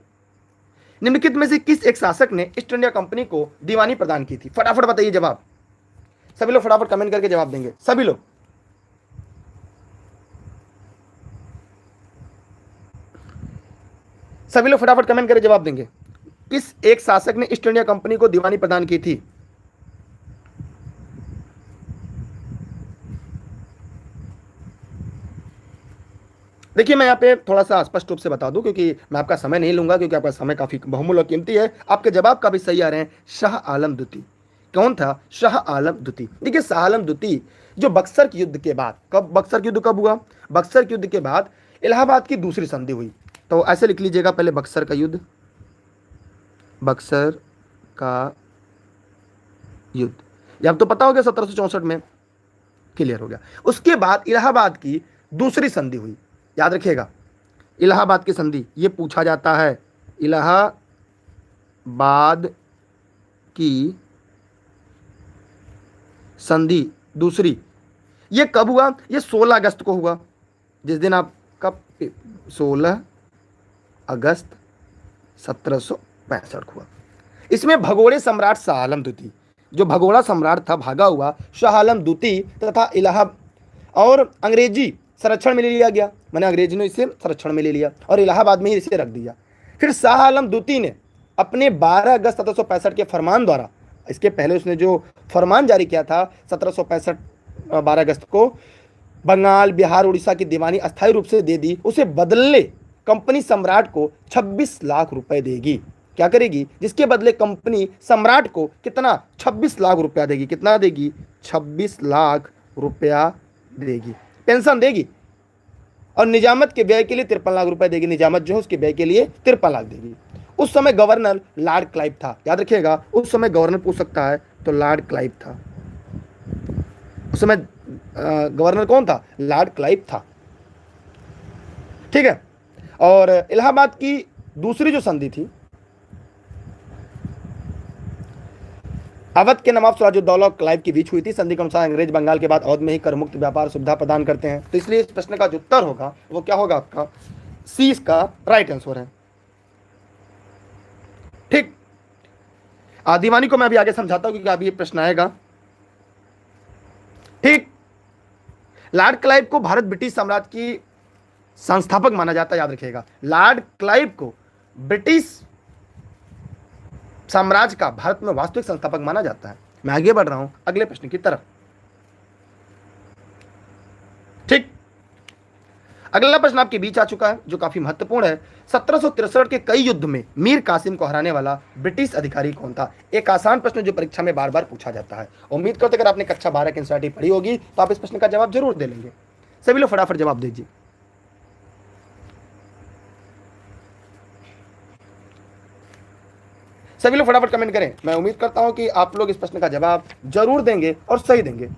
निम्नलिखित में से किस एक शासक ने ईस्ट इंडिया कंपनी को दीवानी प्रदान की थी? फटाफट बताइए जवाब, सभी लोग फटाफट कमेंट करके जवाब देंगे, सभी लोग। सभी लोग फटाफट कमेंट करके जवाब देंगे, किस एक शासक ने ईस्ट इंडिया कंपनी को दीवानी प्रदान की थी? देखिए, मैं यहाँ पे थोड़ा सा स्पष्ट रूप से बता दूं, क्योंकि मैं आपका समय नहीं लूंगा, क्योंकि आपका समय काफी बहुमूल्य कीमती है। आपके जवाब काफी सही आ रहे हैं। शाह आलम द्वितीय। कौन था? शाह आलम द्वितीय। देखिए, शाह आलम द्वितीय जो बक्सर के युद्ध के बाद, कब बक्सर युद्ध कब हुआ? बक्सर के युद्ध के बाद इलाहाबाद की दूसरी संधि हुई। तो ऐसे लिख लीजिएगा, पहले बक्सर का युद्ध, बक्सर का युद्ध, ये अब तो पता हो गया 1764 में क्लियर हो गया। उसके बाद इलाहाबाद की दूसरी संधि हुई, याद रखिएगा इलाहाबाद की संधि, ये पूछा जाता है, इलाहाबाद की संधि दूसरी, ये कब हुआ? ये 16 अगस्त को हुआ, जिस दिन आप कब 16 अगस्त 1765 हुआ। इसमें भगोड़े सम्राट शाह आलम द्वितीय, जो भगोड़ा सम्राट था भागा हुआ, शाह आलम द्वितीय तथा इलाहाबाद और अंग्रेजी संरक्षण में ले लिया गया, मैंने अंग्रेजी ने इसे संरक्षण में ले लिया और इलाहाबाद में ही इसे रख दिया। फिर शाह आलम द्वितीय ने अपने 12 अगस्त 1765 के फरमान द्वारा, इसके पहले उसने जो फरमान जारी किया था 1765 12 अगस्त को, बंगाल, बिहार, उड़ीसा की दीवानी अस्थायी रूप से दे दी, उसे बदले कंपनी सम्राट को 26 लाख रुपए देगी। क्या करेगी? जिसके बदले कंपनी सम्राट को कितना? 26 लाख रुपया देगी। कितना देगी? 26 लाख रुपया देगी। पेंशन देगी और निजामत के व्यय के लिए 53 लाख रुपए देगी। निजामत जो है उसके व्यय के लिए 53 लाख देगी। उस समय गवर्नर लॉर्ड क्लाइव था। याद रखिएगा, उस समय गवर्नर पूछ सकता है तो लॉर्ड क्लाइव था। उस समय गवर्नर कौन था? लॉर्ड क्लाइव था। ठीक है। और इलाहाबाद की दूसरी जो संधि थी, अवध के नवाब सिराजुद्दौला और क्लाइव के बीच हुई थी। संधि के अनुसार अंग्रेज बंगाल के बाद अवध में ही कर मुक्त व्यापार सुविधा प्रदान करते हैं। तो इसलिए इस प्रश्न का जो उत्तर होगा वो क्या होगा? आपका सी इसका राइट आंसर है। ठीक। दीवानी को मैं अभी आगे समझाता हूं क्योंकि अभी ये प्रश्न आएगा। ठीक। लॉर्ड क्लाइव को भारत ब्रिटिश साम्राज्य की संस्थापक माना जाता है। याद रखिएगा, लॉर्ड क्लाइव को ब्रिटिश साम्राज्य का भारत में वास्तविक संस्थापक माना जाता है। मैं आगे बढ़ रहा हूं अगले प्रश्न की तरफ। ठीक। अगला प्रश्न आपके बीच आ चुका है जो काफी महत्वपूर्ण है। 1763 के कई युद्ध में मीर कासिम को हराने वाला ब्रिटिश अधिकारी कौन था? एक आसान प्रश्न जो परीक्षा में बार बार पूछा जाता है। उम्मीद करते अगर आपने कक्षा 12 की एनसीईआरटी पढ़ी होगी तो आप इस प्रश्न का जवाब जरूर दे लेंगे। सभी लोग फटाफट जवाब दीजिए। सभी लोग फटाफट कमेंट करें। मैं उम्मीद करता हूं कि आप लोग इस प्रश्न का जवाब जरूर देंगे और सही देंगे।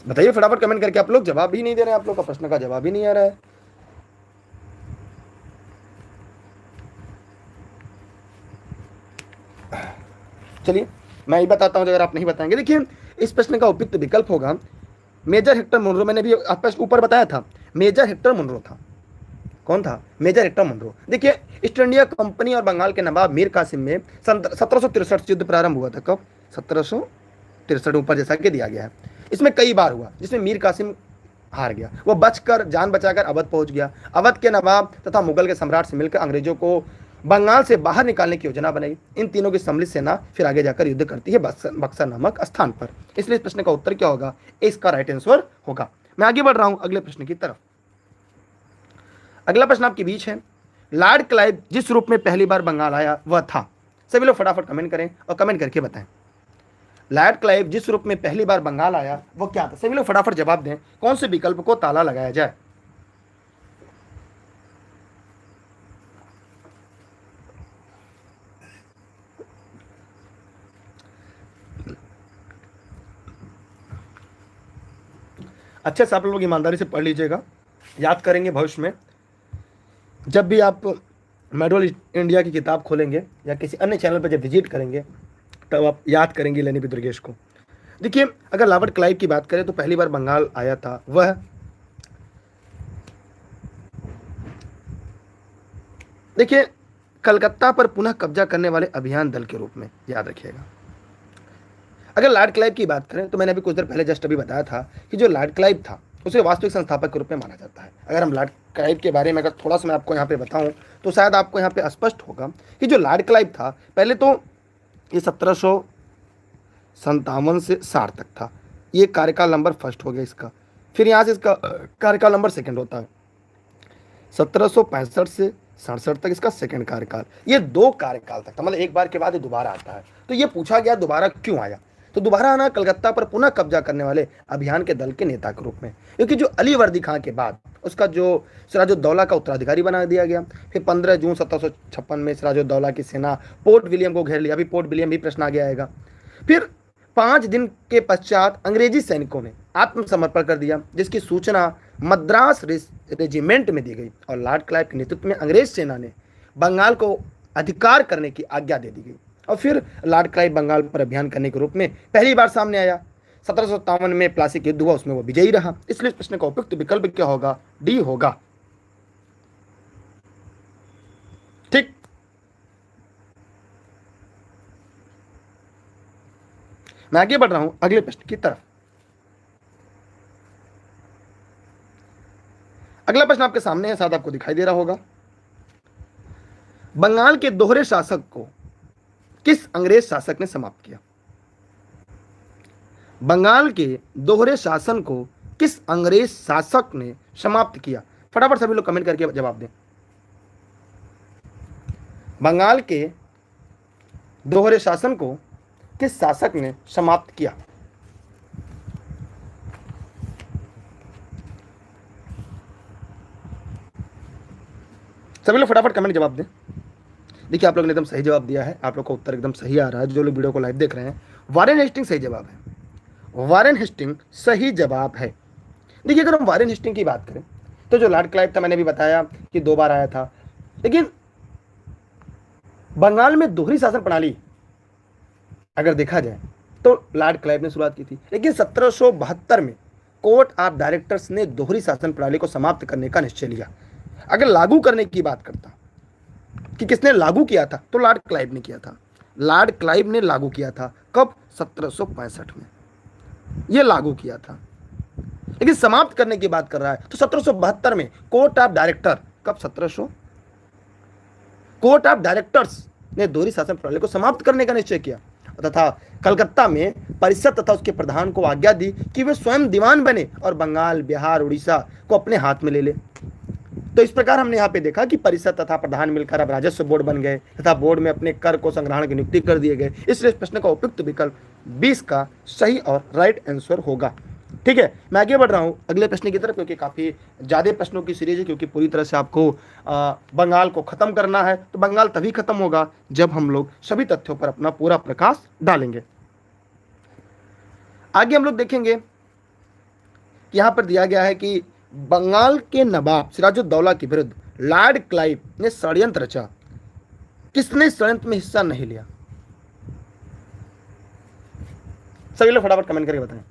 बताइए फटाफट कमेंट करके। आप लोग जवाब ही नहीं दे रहे हैं, आप लोग का प्रश्न का जवाब ही नहीं आ रहा है। चलिए मैं ही बताता हूं अगर आप नहीं बताएंगे। देखिए इस प्रश्न का उपयुक्त विकल्प होगा मेजर हेक्टर मुनरो। मैंने भी आपको ऊपर बताया था, मेजर हेक्टर मुनरो था। कौन था? Major Hector Munro. देखिए ईस्ट इंडिया कंपनी और बंगाल के नवाब मीर कासिम में 1763 युद्ध प्रारंभ हुआ था। कब? 1763 ऊपर जैसा कि दिया गया है। इसमें कई बार हुआ जिसमें मीर कासिम हार गया। वो बचकर, जान बचाकर अवध पहुंच गया। अवध के नवाब तथा मुगल के सम्राट से मिलकर अंग्रेजों को बंगाल से बाहर निकालने की योजना बनाई। इन तीनों की सम्मिलित सेना फिर आगे जाकर युद्ध करती है बक्सर नामक स्थान पर। इसलिए इस प्रश्न का उत्तर क्या होगा? इसका राइट आंसर होगा। मैं आगे बढ़ रहा हूं अगले प्रश्न की तरफ। अगला प्रश्न आपके बीच है, लॉर्ड क्लाइव जिस रूप में पहली बार बंगाल आया वह था। सभी लोग फटाफट कमेंट करें और कमेंट करके बताएं। लॉर्ड क्लाइव जिस रूप में पहली बार बंगाल आया वो क्या था? सभी लोग फटाफट जवाब दें। कौन से विकल्प को ताला लगाया जाए? अच्छे से आप लोग ईमानदारी से पढ़ लीजिएगा, याद करेंगे भविष्य में। जब भी आप मेडल इंडिया की किताब खोलेंगे या किसी अन्य चैनल पर जब विजिट करेंगे तब आप याद करेंगे लेनी दुर्गेश को। देखिए अगर लॉर्ड क्लाइव की बात करें तो पहली बार बंगाल आया था वह देखिए कलकत्ता पर पुनः कब्जा करने वाले अभियान दल के रूप में। याद रखिएगा। अगर लॉर्ड क्लाइव की बात करें तो मैंने अभी कुछ देर पहले जस्ट अभी बताया था कि जो लॉर्ड क्लाइव था उसे वास्तविक संस्थापक के रूप में माना जाता है। अगर हम लॉर्ड क्लाइव के बारे में अगर थोड़ा सा मैं आपको यहाँ पे बताऊं तो शायद आपको यहाँ पे स्पष्ट होगा कि जो लॉर्ड क्लाइव था पहले तो ये 1757 से 60 तक था। ये कार्यकाल नंबर फर्स्ट हो गया इसका। फिर यहाँ से इसका कार्यकाल नंबर सेकंड होता है। 1765 से 67 तक इसका सेकंड कार्यकाल। ये 2 कार्यकाल तक था, मतलब एक बार के बाद ये दोबारा आता है। तो ये पूछा गया दोबारा क्यों आया? तो दोबारा आना कलकत्ता पर पुनः कब्जा करने वाले अभियान के दल के नेता के रूप में, क्योंकि जो अली वर्दी खां के बाद उसका जो सिराजुद्दौला का उत्तराधिकारी बना दिया गया। फिर 15 जून 1756 में सिराजुद्दौला की सेना पोर्ट विलियम को घेर लिया। अभी पोर्ट विलियम भी प्रश्न आगे आएगा। फिर 5 दिन के पश्चात अंग्रेजी सैनिकों ने आत्मसमर्पण कर दिया, जिसकी सूचना मद्रास रेजिमेंट में दी गई और लॉर्ड क्लाइव के नेतृत्व में अंग्रेज सेना ने बंगाल को अधिकार करने की आज्ञा दे दी गई। और फिर लॉर्ड क्लाइव बंगाल पर अभियान करने के रूप में पहली बार सामने आया। 1757 में प्लासी युद्ध हुआ, उसमें वो विजयी रहा। इसलिए प्रश्न का उपयुक्त विकल्प क्या होगा? डी होगा। ठीक। मैं आगे बढ़ रहा हूं अगले प्रश्न की तरफ। अगला प्रश्न आपके सामने है, शायद आपको दिखाई दे रहा होगा। बंगाल के दोहरे शासक को किस अंग्रेज शासक ने समाप्त किया? बंगाल के दोहरे शासन को किस अंग्रेज शासक ने समाप्त किया? फटाफट सभी लोग कमेंट करके जवाब दें। बंगाल के दोहरे शासन को किस शासक ने समाप्त किया? सभी लोग फटाफट कमेंट जवाब दें। देखिए, आप लोगों ने एकदम सही जवाब दिया है, आप लोग का उत्तर एकदम सही आ रहा है। जो लोग वीडियो को लाइव देख रहे हैं, वारेन हेस्टिंग सही जवाब है। वारेन हेस्टिंग सही जवाब है। देखिए, अगर हम वारेन हेस्टिंग की बात करें तो जो लॉर्ड क्लाइव था, मैंने भी बताया कि 2 बार आया था, लेकिन बंगाल में दोहरी शासन प्रणाली अगर देखा जाए तो लॉर्ड क्लाइव ने शुरुआत की थी, लेकिन 1772 में कोर्ट ऑफ डायरेक्टर्स ने दोहरी शासन प्रणाली को समाप्त करने का निश्चय लिया। अगर लागू करने की बात करता कि किसने लागू किया था, तो लॉर्ड क्लाइव ने किया था। लॉर्ड क्लाइव ने लागू किया था। कब? 1765 में यह लागू किया था। लेकिन समाप्त करने की बात कर रहा है तो 1772 में कोर्ट ऑफ डायरेक्टर, कब? 1700 कोर्ट ऑफ डायरेक्टर्स ने दोहरी शासन प्रणाली को समाप्त करने का निश्चय किया तथा कलकत्ता में परिषद तथा उसके प्रधान को आज्ञा दी कि वे स्वयं दीवान बने और बंगाल, बिहार, उड़ीसा को अपने हाथ में ले ले। तो इस प्रकार हमने यहाँ पे देखा कि परिषद तथा प्रधान मिलकर अब राजस्व बोर्ड बन गए तथा बोर्ड में अपने कर को संग्रहण की नियुक्ति कर दिए गए। इसलिए इस प्रश्न का उपयुक्त विकल्प 20 का सही और राइट आंसर होगा। ठीक है, मैं आगे बढ़ रहा हूँ अगले प्रश्न की तरफ, क्योंकि काफ़ी ज़्यादा प्रश्नों की सीरीज है, क्योंकि पूरी तरह से आपको बंगाल को ख़त्म करना है। तो बंगाल तभी खत्म होगा जब हम लोग सभी तथ्यों पर अपना पूरा प्रकाश डालेंगे। आगे हम लोग देखेंगे कि यहाँ पर दिया गया है कि बंगाल के नवाब सिराजुद्दौला के विरुद्ध लॉर्ड क्लाइव ने षड्यंत्र रचा। किसने षड्यंत्र में हिस्सा नहीं लिया? सभी लोग फटाफट कमेंट करके बताएं।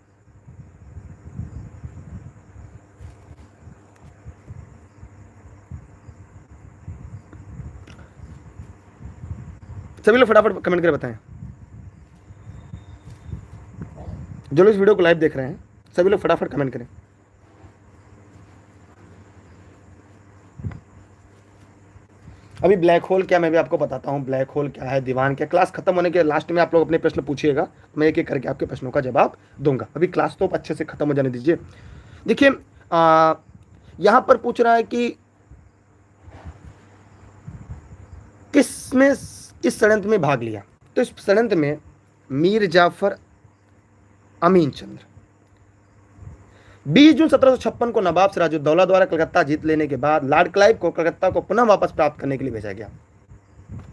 सभी लोग फटाफट कमेंट करके बताएं। जो लोग इस वीडियो को लाइव देख रहे हैं, सभी लोग फटाफट कमेंट करें। अभी ब्लैक होल क्या, मैं भी आपको बताता हूँ ब्लैक होल क्या है, दीवान क्या। क्लास खत्म होने के लास्ट में आप लोग अपने प्रश्न पूछिएगा, मैं एक एक करके आपके प्रश्नों का जवाब दूंगा। अभी क्लास तो अच्छे से खत्म हो जाने दीजिए। देखिए, यहां पर पूछ रहा है कि किसमें इस षड्यंत्र में भाग लिया। तो इस षड्यंत्र में मीर जाफर अमीन चंद्र। 20 जून 1756 को नवाब सिराजुद्दौला द्वारा कलकत्ता जीत लेने के बाद लॉर्ड क्लाइव को कलकत्ता को पुनः वापस प्राप्त करने के लिए भेजा गया।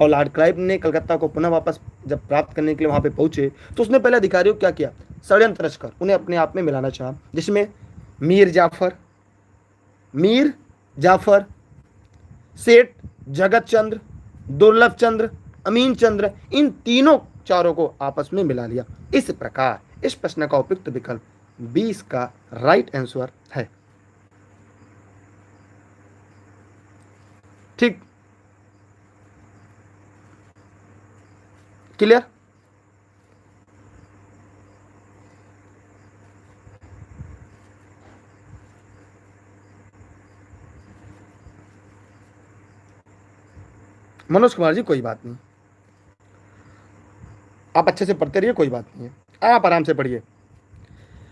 और लॉर्ड क्लाइव ने कलकत्ता को पुनः वापस जब प्राप्त करने के लिए वहां पे पहुंचे तो उसने पहले अधिकारियों को क्या किया? षड्यंत्र रचकर उन्हें अपने आप में मिलाना चाहा, जिसमें मीर जाफर, सेठ जगत चंद्र, दुर्लभ चंद्र, अमीन चंद्र, इन तीनों चारों को आपस में मिला लिया। इस प्रकार इस प्रश्न का उपयुक्त विकल्प 20 का राइट आंसर है। ठीक, क्लियर? मनोज कुमार जी, कोई बात नहीं, आप अच्छे से पढ़ते रहिए, कोई बात नहीं है, आप आराम से पढ़िए।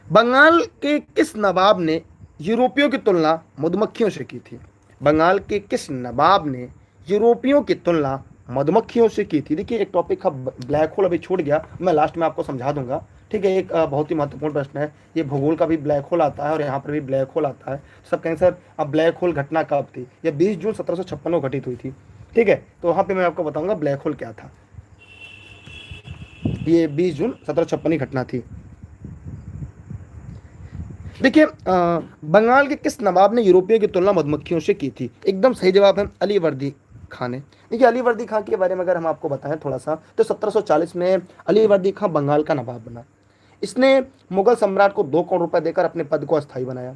बंगाल के किस नवाब ने यूरोपियों की तुलना मधुमक्खियों से की थी? बंगाल के किस नवाब ने यूरोपियों की तुलना मधुमक्खियों से की थी? देखिए, एक टॉपिक का ब्लैक होल अभी छूट गया, मैं लास्ट में आपको समझा दूंगा। ठीक है, एक बहुत ही महत्वपूर्ण प्रश्न है, ये भूगोल का भी ब्लैक होल आता है और यहाँ पर भी ब्लैक होल आता है। सब कहेंगे सर अब ब्लैक होल घटना कब थी? यह 20 जून 1756 को घटित हुई थी। ठीक है, तो वहाँ पे मैं आपको बताऊंगा ब्लैक होल क्या था। ये 20 जून 1756 की घटना थी। देखिए, बंगाल के किस नवाब ने यूरोपियों की तुलना मधुमक्खियों से की थी? एकदम सही जवाब है अली वर्दी खां ने। देखिए, अली वर्दी खां के बारे में अगर हम आपको बताएं थोड़ा सा, तो 1740 में अली वर्दी खां बंगाल का नवाब बना। इसने मुगल सम्राट को 2 करोड़ रुपए देकर अपने पद को अस्थायी बनाया।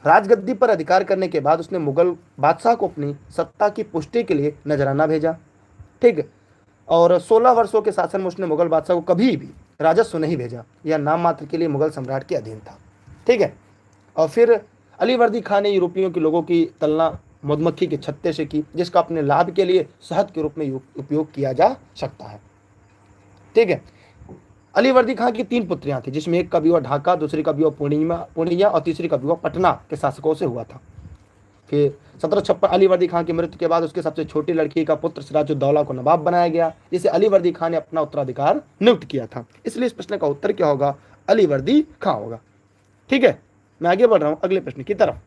राजगद्दी पर अधिकार करने के बाद उसने मुगल बादशाह को अपनी सत्ता की पुष्टि के लिए नजराना भेजा। ठीक है, और 16 वर्षों के शासन में उसने मुगल बादशाह को कभी भी राजस्व नहीं भेजा, यह नाम मात्र के लिए मुगल सम्राट के अधीन था। ठीक है, और फिर अली वर्दी खां ने यूरोपियों के लोगों की तुलना मधुमक्खी के छत्ते से की, जिसका अपने लाभ के लिए शहद के रूप में उपयोग किया जा सकता है। ठीक है। अली वर्दी खां की 3 पुत्रियां थी, जिसमें एक का विवाह ढाका, दूसरी का विवाह पूर्णिया और तीसरी का विवाह पटना के शासकों से हुआ था। फिर 1756 अली वर्दी खां की मृत्यु के बाद उसकी सबसे छोटी लड़की का पुत्र सिराजुद्दौला को नवाब बनाया गया, जिसे अली वर्दी खां ने अपना उत्तराधिकार नियुक्त किया था। इसलिए इस प्रश्न का उत्तर क्या होगा? अली वर्दी खां होगा। ठीक है, मैं आगे बढ़ रहा हूं अगले प्रश्न की तरफ।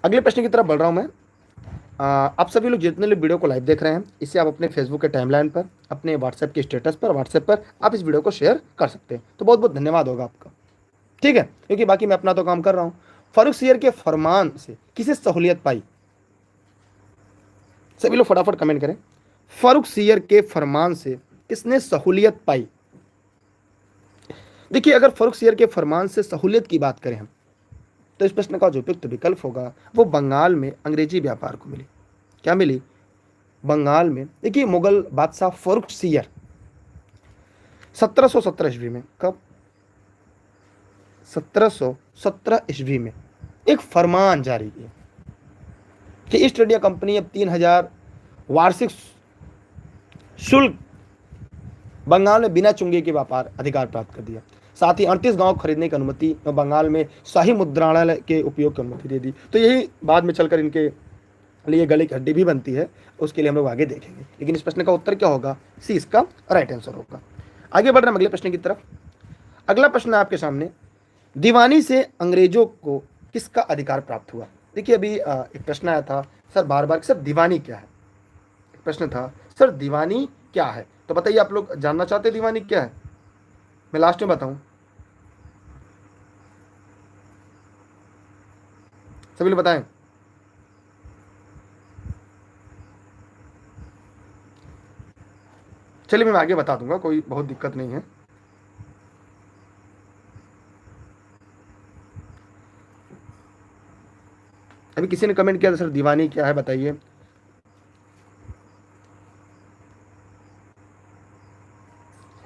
अगले प्रश्न की तरफ बढ़ रहा हूं मैं। आप सभी लोग जितने लोग वीडियो को लाइव देख रहे हैं, इसे आप अपने फेसबुक के टाइमलाइन पर, अपने व्हाट्सएप के स्टेटस पर, व्हाट्सएप पर आप इस वीडियो को शेयर कर सकते हैं, तो बहुत बहुत धन्यवाद होगा आपका। ठीक है, क्योंकि बाकी मैं अपना तो काम कर रहा हूं। फारूक सियर के फरमान से किसे सहूलियत पाई? सभी लोग फटाफट कमेंट करें। फारूक सियर के फरमान से किसने सहूलियत पाई? देखिए, अगर फारूक सियर के फरमान से सहूलियत की बात करें हम, तो इस प्रश्न का जो उपयुक्त विकल्प होगा वो बंगाल में अंग्रेजी व्यापार को मिली। क्या मिली? बंगाल में। देखिए, मुगल बादशाह फारूक सियर 1717 ईस्वी में, कब? 1717 ईस्वी में एक फरमान जारी किया कि ईस्ट इंडिया कंपनी अब 3000 वार्षिक शुल्क बंगाल में बिना चुंगी के व्यापार अधिकार प्राप्त कर दिया। साथ ही 38 गांव खरीदने की अनुमति और बंगाल में शाही मुद्रणालय के उपयोग की अनुमति दे दी। तो यही बाद में चलकर इनके लिए गले की हड्डी भी बनती है, उसके लिए हम लोग आगे देखेंगे। लेकिन इस प्रश्न का उत्तर क्या होगा? सी इसका राइट आंसर होगा। आगे बढ़ रहे हैं अगले प्रश्न की तरफ। अगला प्रश्न है आपके सामने, दीवानी से अंग्रेजों को किसका अधिकार प्राप्त हुआ? देखिए, अभी एक प्रश्न आया था सर बार बार, सर दीवानी क्या है? एक प्रश्न था सर दीवानी क्या है, तो बताइए आप लोग जानना चाहते हैं दीवानी क्या है? मैं लास्ट में बताऊं, सभी लोग बताएं। चलिए मैं आगे बता दूंगा, कोई बहुत दिक्कत नहीं है। अभी किसी ने कमेंट किया था सर दीवानी क्या है बताइए।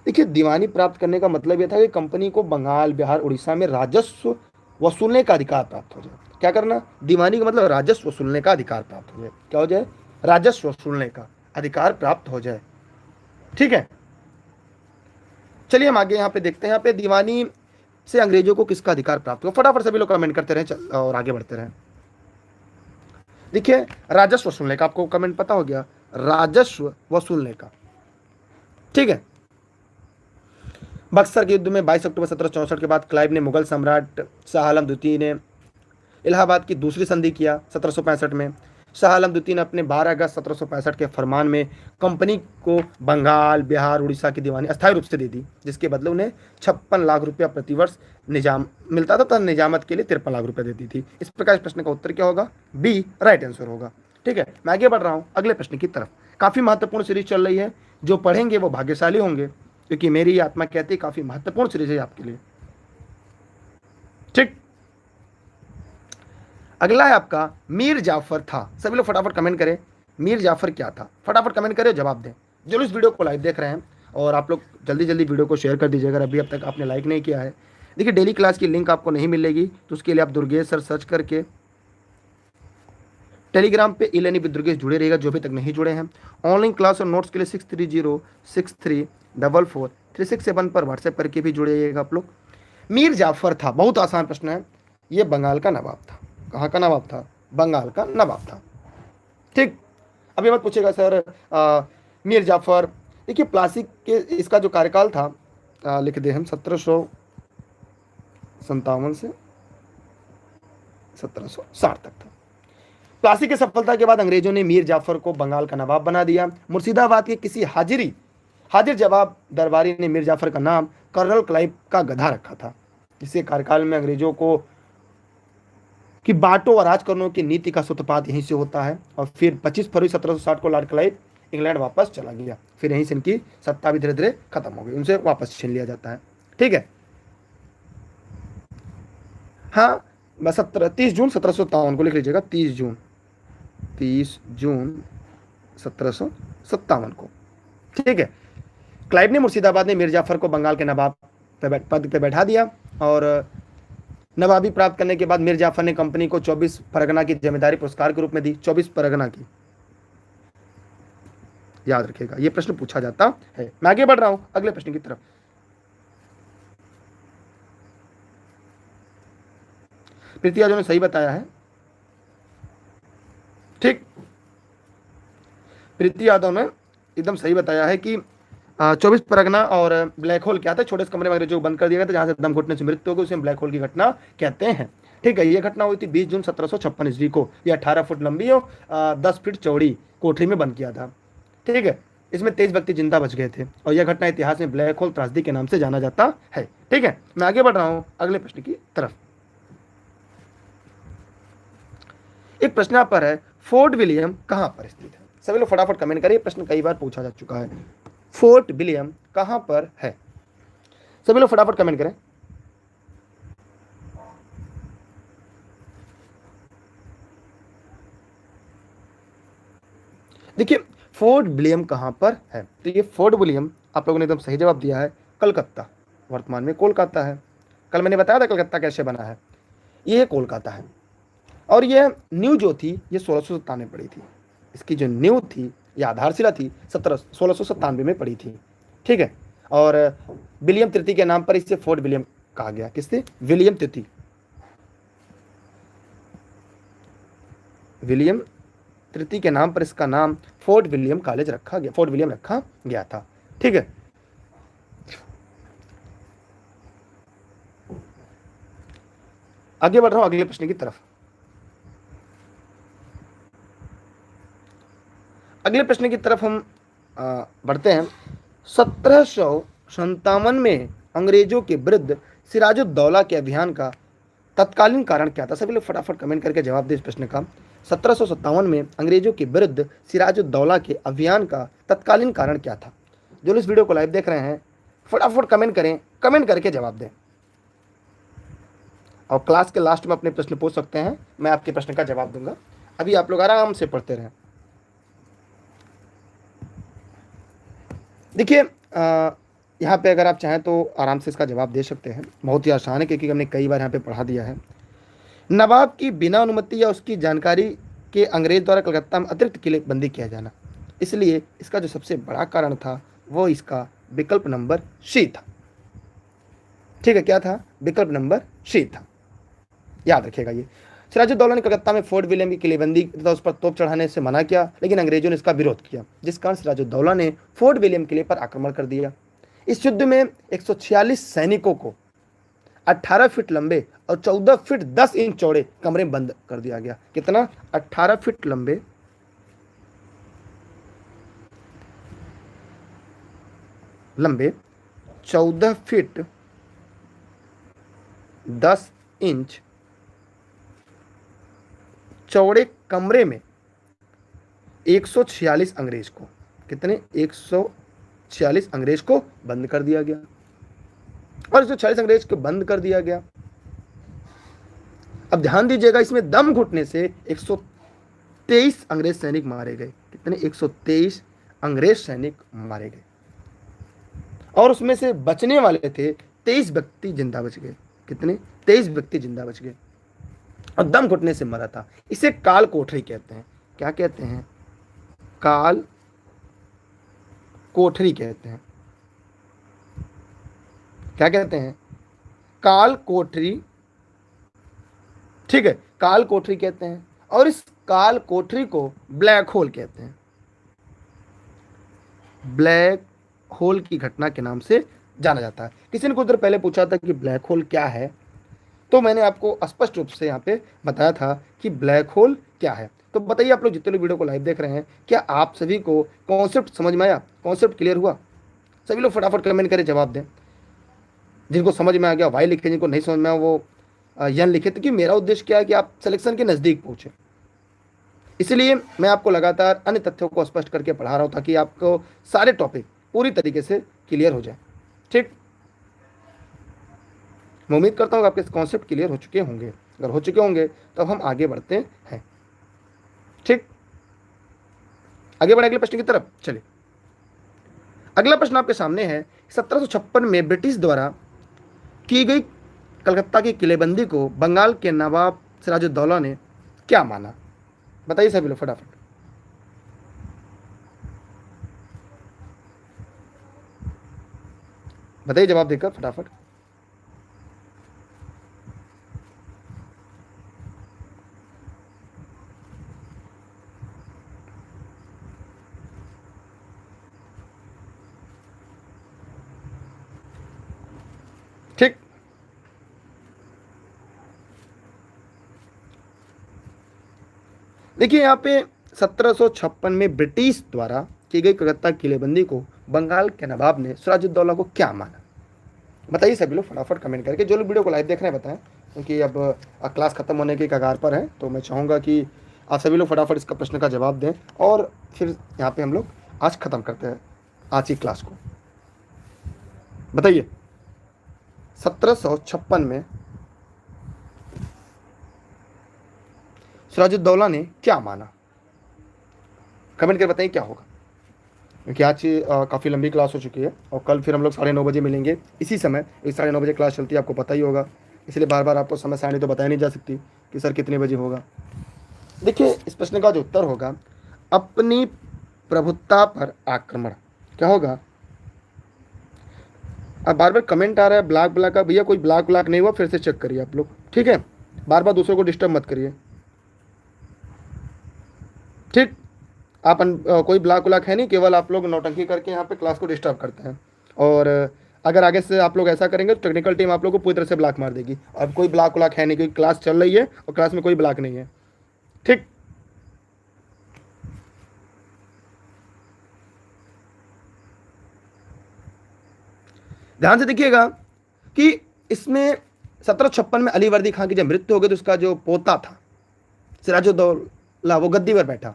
देखिए, दीवानी प्राप्त करने का मतलब यह था कि कंपनी को बंगाल, बिहार, उड़ीसा में राजस्व वसूलने का अधिकार प्राप्त हो जाए। क्या करना? दीवानी का मतलब राजस्व वसूलने का अधिकार प्राप्त हो जाए। क्या हो जाए? राजस्व वसूलने का अधिकार प्राप्त हो जाए। ठीक है, चलिए हम आगे यहाँ पे देखते हैं। यहाँ पे दीवानी से अंग्रेजों को किसका अधिकार प्राप्त हुआ? फटाफट सभी लोग कमेंट करते रहें और आगे बढ़ते रहें। देखिए, राजस्व वसूलने का, आपको कमेंट पता हो गया, राजस्व वसूलने का। ठीक है, बक्सर के युद्ध में 22 अक्टूबर 1764 के बाद क्लाइव ने मुगल सम्राट शाह आलम द्वितीय ने इलाहाबाद की दूसरी संधि किया 1765 में। शाह आलम द्वितीय ने अपने 12 अगस्त 1765 के फरमान में कंपनी को बंगाल, बिहार, उड़ीसा की दीवानी अस्थायी रूप से दे दी, जिसके बदले उन्हें 56 लाख रुपया प्रतिवर्ष निजाम मिलता था, तथा निजामत के लिए 53 लाख रुपया देती थी। इस प्रकार इस प्रश्न का उत्तर क्या होगा? बी राइट आंसर होगा। ठीक है, मैं आगे बढ़ रहा हूँ अगले प्रश्न की तरफ। काफी महत्वपूर्ण सीरीज चल रही है, जो पढ़ेंगे वो भाग्यशाली होंगे, क्योंकि मेरी आत्मा कहती है काफी महत्वपूर्ण सीरीज है आपके लिए। ठीक, अगला है आपका मीर जाफर था। सभी लोग फटाफट कमेंट करें, मीर जाफर क्या था? फटाफट कमेंट करें, जवाब दें। जो लोग इस वीडियो को लाइव देख रहे हैं, और आप लोग जल्दी जल्दी वीडियो को शेयर कर दीजिएगा अगर अभी अब तक आपने लाइक नहीं किया है। देखिए, डेली क्लास की लिंक आपको नहीं मिलेगी, तो उसके लिए आप दुर्गेश सर सर्च करके टेलीग्राम पे ई लर्निंग विद दुर्गेश जुड़े रहेगा, जो अभी तक नहीं जुड़े हैं। ऑनलाइन क्लास और नोट्स के लिए 6306344367 पर व्हाट्सएप करके भी जुड़ेगा आप लोग। मीर जाफर था, बहुत आसान प्रश्न है। ये बंगाल का नवाब था। कहाँ का नवाब था? बंगाल का नवाब था। ठीक, अभी मत पूछेगा सर मीर जाफर। देखिए, प्लासी के इसका जो कार्यकाल था, लिख दे हम, 1757 से 1760 तक था। प्लासी की सफलता के बाद अंग्रेजों ने मीर जाफर को बंगाल का नवाब बना दिया। मुर्शिदाबाद के किसी हाजिर जवाब दरबारी ने मीर जाफर का नाम कर्नल क्लाइव का गधा रखा था। जिसके कार्यकाल में अंग्रेजों को कि बांटो और राज करने की नीति का सूत्रपात यहीं से होता है। और फिर 25 फरवरी 1760 को लॉर्ड क्लाइव इंग्लैंड वापस चला गया। फिर यहीं से इनकी सत्ता भी धीरे धीरे खत्म हो गई, उनसे वापस छीन लिया जाता है। ठीक है, हाँ, 30 जून 1757 को लिख लीजिएगा, 30 जून 1757 को। ठीक है, क्लाइव ने मुर्शिदाबाद में मीर जाफर को बंगाल के नवाब पद पे बैठा दिया। और नवाबी प्राप्त करने के बाद मीर जाफर ने कंपनी को 24 परगना की जिम्मेदारी पुरस्कार के रूप में दी। 24 परगना की, याद रखिएगा, यह प्रश्न पूछा जाता है। मैं आगे बढ़ रहा हूं अगले प्रश्न की तरफ। प्रीति यादव ने सही बताया है, ठीक। प्रीति यादव ने एकदम सही बताया है कि 24 परगना और ब्लैक होल क्या था, छोटे से कमरे में अंग्रेजों को बंद कर दिया गया था, जहां से दम घुटने से मृत्यु हो गई, उसे ब्लैक होल की घटना कहते हैं। ठीक है, ये घटना हुई थी 20 जून 1756 ईस्वी को। ये 18 फुट लंबी और 10 फीट चौड़ी कोठरी में बंद किया था। ठीक है, इसमें 23 व्यक्ति जिंदा बच गए थे और यह घटना इतिहास में ब्लैक होल त्रासदी के नाम से जाना जाता है। ठीक है, मैं आगे बढ़ रहा हूं अगले प्रश्न की तरफ। एक प्रश्न यहाँ पर है, फोर्ट विलियम कहां पर स्थित है? सभी लोग फटाफट कमेंट करिए, प्रश्न कई बार पूछा जा चुका है। फोर्ट विलियम कहां पर है? सभी लोग फटाफट कमेंट करें। देखिए, फोर्ट विलियम कहां पर है? तो ये फोर्ट विलियम, आप लोगों ने एकदम सही जवाब दिया है, कलकत्ता। वर्तमान में कोलकाता है। कल मैंने बताया था कलकत्ता कैसे बना है, ये कोलकाता है। और यह न्यू जो थी ये 1697 में पड़ी थी। इसकी जो न्यू थी या आधारशिला थी 1697 में पड़ी थी। ठीक है, और विलियम तृतीय के नाम पर इसे फोर्ट विलियम कहा गया। किससे? विलियम तृतीय। विलियम तृतीय के नाम पर इसका नाम फोर्ट विलियम कॉलेज रखा गया, फोर्ट विलियम रखा गया था। ठीक है, आगे बढ़ रहा हूं अगले प्रश्न की तरफ। अगले प्रश्न की तरफ हम बढ़ते हैं। 1757 में अंग्रेजों के विरुद्ध सिराजुद्दौला के अभियान का तत्कालीन कारण क्या था? सभी लोग फटाफट कमेंट करके जवाब दें इस प्रश्न का। 1757 में अंग्रेजों के विरुद्ध सिराजुद्दौला के अभियान का तत्कालीन कारण क्या था? जो लोग इस वीडियो को लाइव देख रहे हैं फटाफट कमेंट करें, कमेंट करके जवाब दें। और क्लास के लास्ट में अपने प्रश्न पूछ सकते हैं, मैं आपके प्रश्न का जवाब दूंगा। अभी आप लोग आराम से पढ़ते रहें। देखिए, यहाँ पे अगर आप चाहें तो आराम से इसका जवाब दे सकते हैं, बहुत ही आसान है क्योंकि हमने कई बार यहाँ पे पढ़ा दिया है। नवाब की बिना अनुमति या उसकी जानकारी के अंग्रेज द्वारा कलकत्ता में अतिरिक्त किले बंदी किया जाना, इसलिए इसका जो सबसे बड़ा कारण था वो इसका विकल्प नंबर सी था। ठीक है, क्या था? विकल्प नंबर सी था, याद रखिएगा। ये सिराजुद्दौला ने कलकत्ता में फोर्ट विलियम की किलेबंदी तथा उस पर तोप चढ़ाने से मना किया, लेकिन अंग्रेजों ने इसका विरोध किया, जिस कारण सिराजुद्दौला ने फोर्ट विलियम किले पर आक्रमण कर दिया। इस युद्ध में 146 सैनिकों को 18 फीट लंबे और 14 फीट 10 इंच चौड़े कमरे में बंद कर दिया गया। कितना? 18 फीट लंबे, लंबे 14 फीट 10 इंच चौड़े कमरे में 146 अंग्रेज को, कितने? 146 अंग्रेज को बंद कर दिया गया। और 146 अंग्रेज को बंद कर दिया गया। अब ध्यान दीजिएगा, इसमें दम घुटने से 123 अंग्रेज सैनिक मारे गए। कितने? 123 अंग्रेज सैनिक मारे गए और उसमें से बचने वाले थे 23 व्यक्ति जिंदा बच गए। कितने? 23 व्यक्ति जिंदा बच गए और दम घुटने से मरा था। इसे काल कोठरी कहते हैं। क्या कहते हैं? काल कोठरी कहते हैं। क्या कहते हैं? काल कोठरी। ठीक है, काल कोठरी कहते हैं और इस काल कोठरी को ब्लैक होल कहते हैं। ब्लैक होल की घटना के नाम से जाना जाता है। किसी ने कुछ देर पहले पूछा था कि ब्लैक होल क्या है, तो मैंने आपको स्पष्ट रूप से यहाँ पे बताया था कि ब्लैक होल क्या है। तो बताइए आप लोग जितने लोग वीडियो को लाइव देख रहे हैं, क्या आप सभी को कॉन्सेप्ट समझ में आया? कॉन्सेप्ट क्लियर हुआ? सभी लोग फटाफट कमेंट करें, जवाब दें। जिनको समझ में आ गया वाई लिखे, जिनको नहीं समझ में आया वो यन लिखे। तो कि मेरा उद्देश्य क्या है कि आप सिलेक्शन के नज़दीक पहुँचे, इसलिए मैं आपको लगातार अन्य तथ्यों को स्पष्ट करके पढ़ा रहा हूँ ताकि आपको सारे टॉपिक पूरी तरीके से क्लियर हो जाए। ठीक, मैं उम्मीद करता हूँ आपके कॉन्सेप्ट क्लियर हो चुके होंगे। अगर हो चुके होंगे तो अब हम आगे बढ़ते हैं। ठीक, आगे बढ़े अगले प्रश्न की तरफ। चलिए, अगला प्रश्न आपके सामने है। 1756 में ब्रिटिश द्वारा की गई कलकत्ता की किलेबंदी को बंगाल के नवाब सिराजुद्दौला ने क्या माना? बताइए सभी लोग फटाफट। बताइए जवाब देकर फटाफट। ठीक, देखिए यहाँ पे 1756 में ब्रिटिश द्वारा की गई कलकत्ता किलेबंदी को बंगाल के नवाब ने सिराजुद्दौला को क्या माना? बताइए सभी लोग फटाफट कमेंट करके। जो लोग वीडियो को लाइव देख रहे हैं बताएं, क्योंकि अब क्लास खत्म होने के कगार पर है, तो मैं चाहूँगा कि आप सभी लोग फटाफट इसका प्रश्न का जवाब दें और फिर यहाँ पे हम लोग आज खत्म करते हैं आज की क्लास को। बताइए 1756 में सिराजुद्दौला ने क्या माना? कमेंट कर बताइए क्या होगा, क्योंकि आज काफ़ी लंबी क्लास हो चुकी है और कल फिर हम लोग 9:30 बजे मिलेंगे इसी समय। 9:30 बजे क्लास चलती है, आपको पता ही होगा, इसलिए बार बार आपको समय सारणी तो बताया नहीं जा सकती कि सर कितने बजे होगा। देखिए इस प्रश्न का जो उत्तर होगा, अपनी प्रभुत्ता पर आक्रमण। क्या होगा? अब बार बार कमेंट आ रहा है ब्लॉक ब्लॉक का, भैया कोई ब्लॉक ब्लॉक नहीं हुआ, फिर से चेक करिए आप लोग, ठीक है? बार बार दूसरों को डिस्टर्ब मत करिए, ठीक? कोई ब्लॉक व्लॉक है नहीं, केवल आप लोग नौटंकी करके यहाँ पे क्लास को डिस्टर्ब करते हैं। और अगर आगे से आप लोग ऐसा करेंगे तो टेक्निकल टीम आप लोग को पूरी तरह से ब्लॉक मार देगी। अब कोई ब्लॉक व्लॉक है नहीं, क्योंकि क्लास चल रही है और क्लास में कोई ब्लॉक नहीं है, ठीक? ध्यान से देखिएगा कि इसमें 1756 में अली वर्दी खान की जब मृत्यु हो गई तो उसका जो पोता था सिराजुद्दौला, वो गद्दी पर बैठा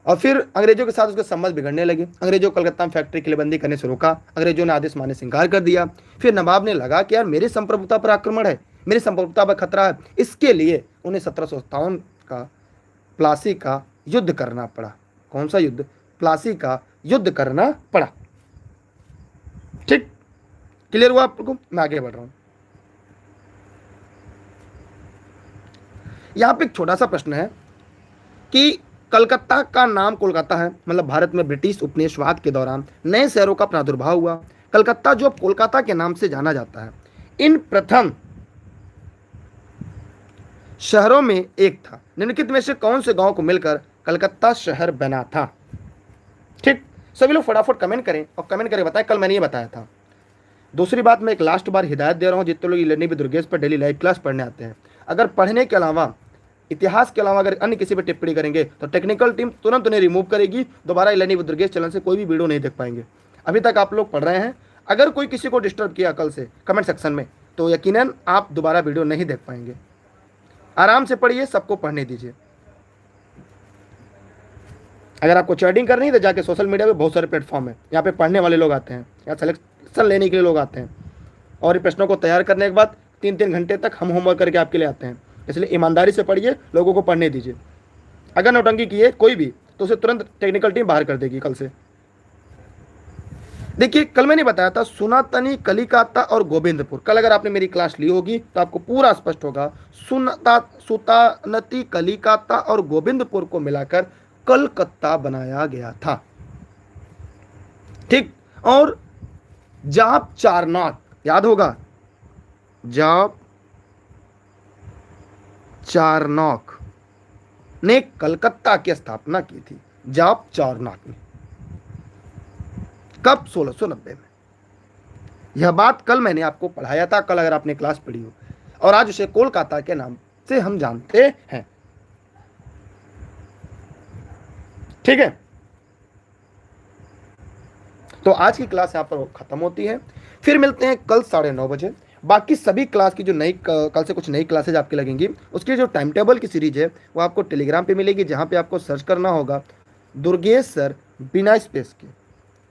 और फिर अंग्रेजों के साथ उसके संबंध बिगड़ने लगे। अंग्रेजों को कलकत्ता में फैक्ट्री किलेबंदी करने से रोका, अंग्रेजों ने आदेश मानने से इनकार कर दिया। फिर नवाब ने लगा कि यार मेरे संप्रभुता पर आक्रमण है, मेरे संप्रभुता पर खतरा है, इसके लिए उन्हें 1757 का प्लासी का युद्ध करना पड़ा। कौन सा युद्ध? प्लासी का युद्ध करना पड़ा, ठीक? क्लियर हुआ आपको? मैं आगे बढ़ रहा हूं। यहां पे एक छोटा सा प्रश्न है कि कलकत्ता का नाम कोलकाता है, मतलब भारत में ब्रिटिश उपनिवेशवाद के दौरान नए शहरों का प्रादुर्भाव हुआ। कलकत्ता जो अब कोलकाता के नाम से जाना जाता है, इन प्रथम शहरों में एक था। निम्नलिखित में से कौन से गांव को मिलकर कलकत्ता शहर बना था? ठीक, सभी लोग फटाफट कमेंट करें और कमेंट करके बताएं, कल मैंने ये बताया था। दूसरी बात, मैं एक लास्ट बार हिदायत दे रहा हूं, जितने लोग ई-लर्निंग विद दुर्गेश पर डेली लाइव क्लास पढ़ने आते हैं, अगर पढ़ने के अलावा इतिहास के अलावा अगर अन्य किसी पर टिप्पणी करेंगे तो टेक्निकल टीम तुरंत उन्हें रिमूव करेगी। दोबारा ई-लर्निंग विद दुर्गेश चैनल से कोई भी वीडियो नहीं देख पाएंगे। अभी तक आप लोग पढ़ रहे हैं, अगर कोई किसी को डिस्टर्ब किया कल से कमेंट सेक्शन में, तो यकीनन आप दोबारा वीडियो नहीं देख पाएंगे। आराम से पढ़िए, सबको पढ़ने दीजिए। अगर आपको चैटिंग करनी है तो जाके सोशल मीडिया पे बहुत सारे प्लेटफॉर्म है, यहाँ पे पढ़ने वाले लोग आते हैं, यहाँ सिलेक्शन लेने के लिए लोग आते हैं, और इन प्रश्नों को तैयार करने के बाद 3-3 घंटे तक हम होमवर्क करके आपके लिए आते हैं। इसलिए ईमानदारी से पढ़िए, लोगों को पढ़ने दीजिए। अगर नौटंकी की है कोई भी तो उसे तुरंत टेक्निकल टीम बाहर कर देगी कल से। देखिए कल मैंने बताया था सुनातनी, कलिकाता और गोविंदपुर। कल अगर आपने मेरी क्लास ली होगी तो आपको पूरा स्पष्ट होगा। सुतानती, कलिकाता और गोविंदपुर को मिलाकर कलकत्ता बनाया गया था, ठीक? और जाप चारनाथ, याद होगा, जाप चारनॉक ने कलकत्ता की स्थापना की थी। जाप चारनॉक ने कब? 1690 में। यह बात कल मैंने आपको पढ़ाया था, कल अगर आपने क्लास पढ़ी हो, और आज उसे कोलकाता के नाम से हम जानते हैं, ठीक है? तो आज की क्लास यहां पर खत्म होती है, फिर मिलते हैं कल 9:30 बजे। बाकी सभी क्लास की जो नई कल से कुछ नई क्लासेज आपकी लगेंगी, उसकी जो टाइम टेबल की सीरीज है वो आपको टेलीग्राम पे मिलेगी, जहां पे आपको सर्च करना होगा दुर्गेश सर बिना स्पेस के,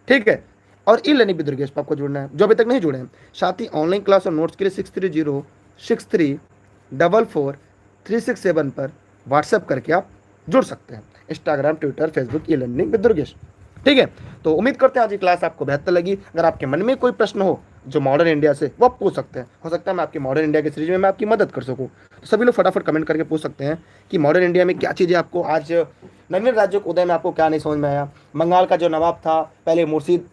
ठीक है? और ई-लर्निंग विद दुर्गेश पर आपको जुड़ना है, जो अभी तक नहीं जुड़े हैं। साथ ही ऑनलाइन क्लास और नोट्स के लिए 6306344367 पर व्हाट्सएप करके आप जुड़ सकते हैं। Instagram, Twitter, Facebook, e learning with Durgesh, ठीक है? तो उम्मीद करते हैं आज की क्लास आपको बेहतर लगी। अगर आपके मन में कोई प्रश्न हो जो मॉडर्न इंडिया से, वो आप पूछ सकते हैं। हो सकता है मैं आपकी मॉडर्न इंडिया की सीरीज में मैं आपकी मदद कर सकूँ। तो सभी लोग फटाफट कमेंट करके पूछ सकते हैं कि मॉडर्न इंडिया में क्या चीज़ें आपको आज नवीन राज्यों के उदय में आपको क्या नहीं समझ में आया। बंगाल का जो नवाब था पहले मुर्शीद